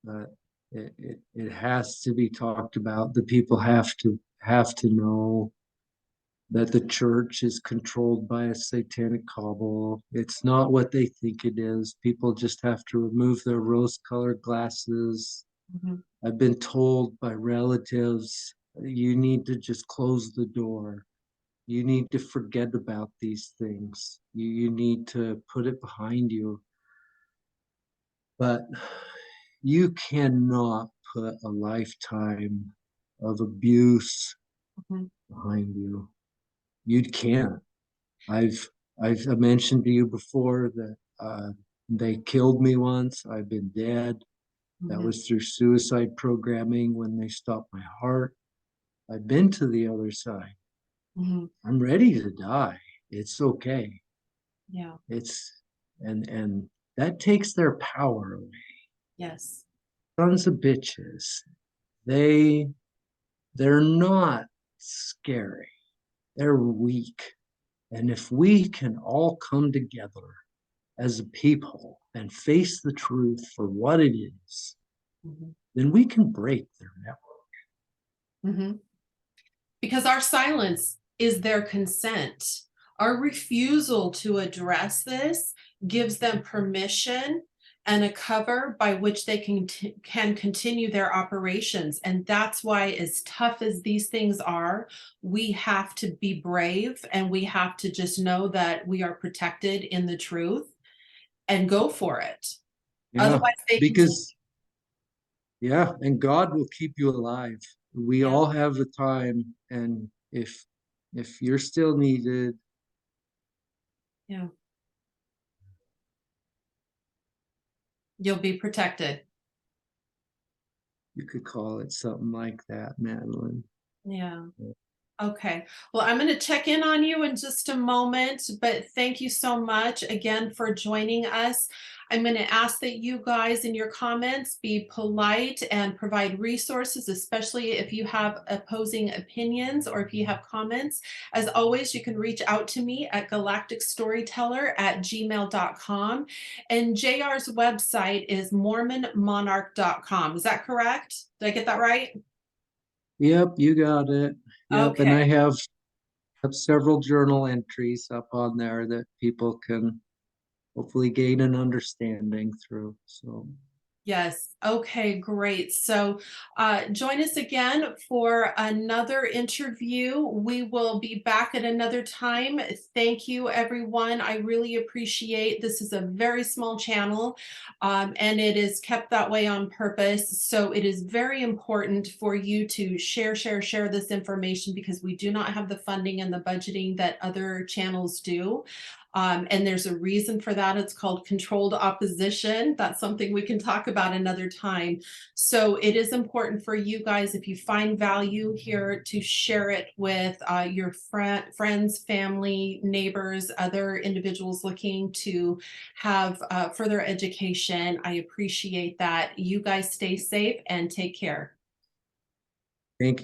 But it has to be talked about. The people have to know that the church is controlled by a satanic cabal. It's not what they think it is. People just have to remove their rose-colored glasses. Mhm. I've been told by relatives, you need to just close the door. You need to forget about these things. You need to put it behind you. But you cannot put a lifetime of abuse Mhm. behind you. You can't. I've I've mentioned to you before that they killed me once. I've been dead. That Mhm. was through suicide programming when they stopped my heart. I've been to the other side. Mhm. I'm ready to die. It's okay. Yeah. It's and that takes their power away. Yes. Sons of bitches. They they're not scary. They're weak. And if we can all come together as a people and face the truth for what it is, Mhm. then we can break their network. Mhm. Because our silence is their consent. Our refusal to address this gives them permission and a cover by which they can continue their operations. And that's why, as tough as these things are, we have to be brave and we have to just know that we are protected in the truth and go for it. Yeah, Otherwise, they continue. because yeah, and God will keep you alive. We Yeah, all have the time, and if you're still needed, yeah. You'll be protected. you could call it something like that, Madeline. Yeah. Okay. Well, I'm going to check in on you in just a moment, but thank you so much again for joining us. I'm going to ask that you guys in your comments be polite and provide resources, especially if you have opposing opinions or if you have comments. As always, you can reach out to me at galacticstoryteller@gmail.com. And JR's website is mormonmonarch.com. Is that correct? Did I get that right? Yep, you got it. Yep, and Okay. I have several journal entries up on there that people can hopefully gain an understanding through. So Yes. Okay, great. So join us again for another interview. We will be back at another time. Thank you, everyone. I really appreciate this is a very small channel and it is kept that way on purpose. So it is very important for you to share this information because we do not have the funding and the budgeting that other channels do. And there's a reason for that. It's called controlled opposition. That's something we can talk about another time. So it is important for you guys, if you find value here, to share it with your friends, family, neighbors, other individuals looking to have further education. I appreciate that. You guys stay safe and take care. thank you.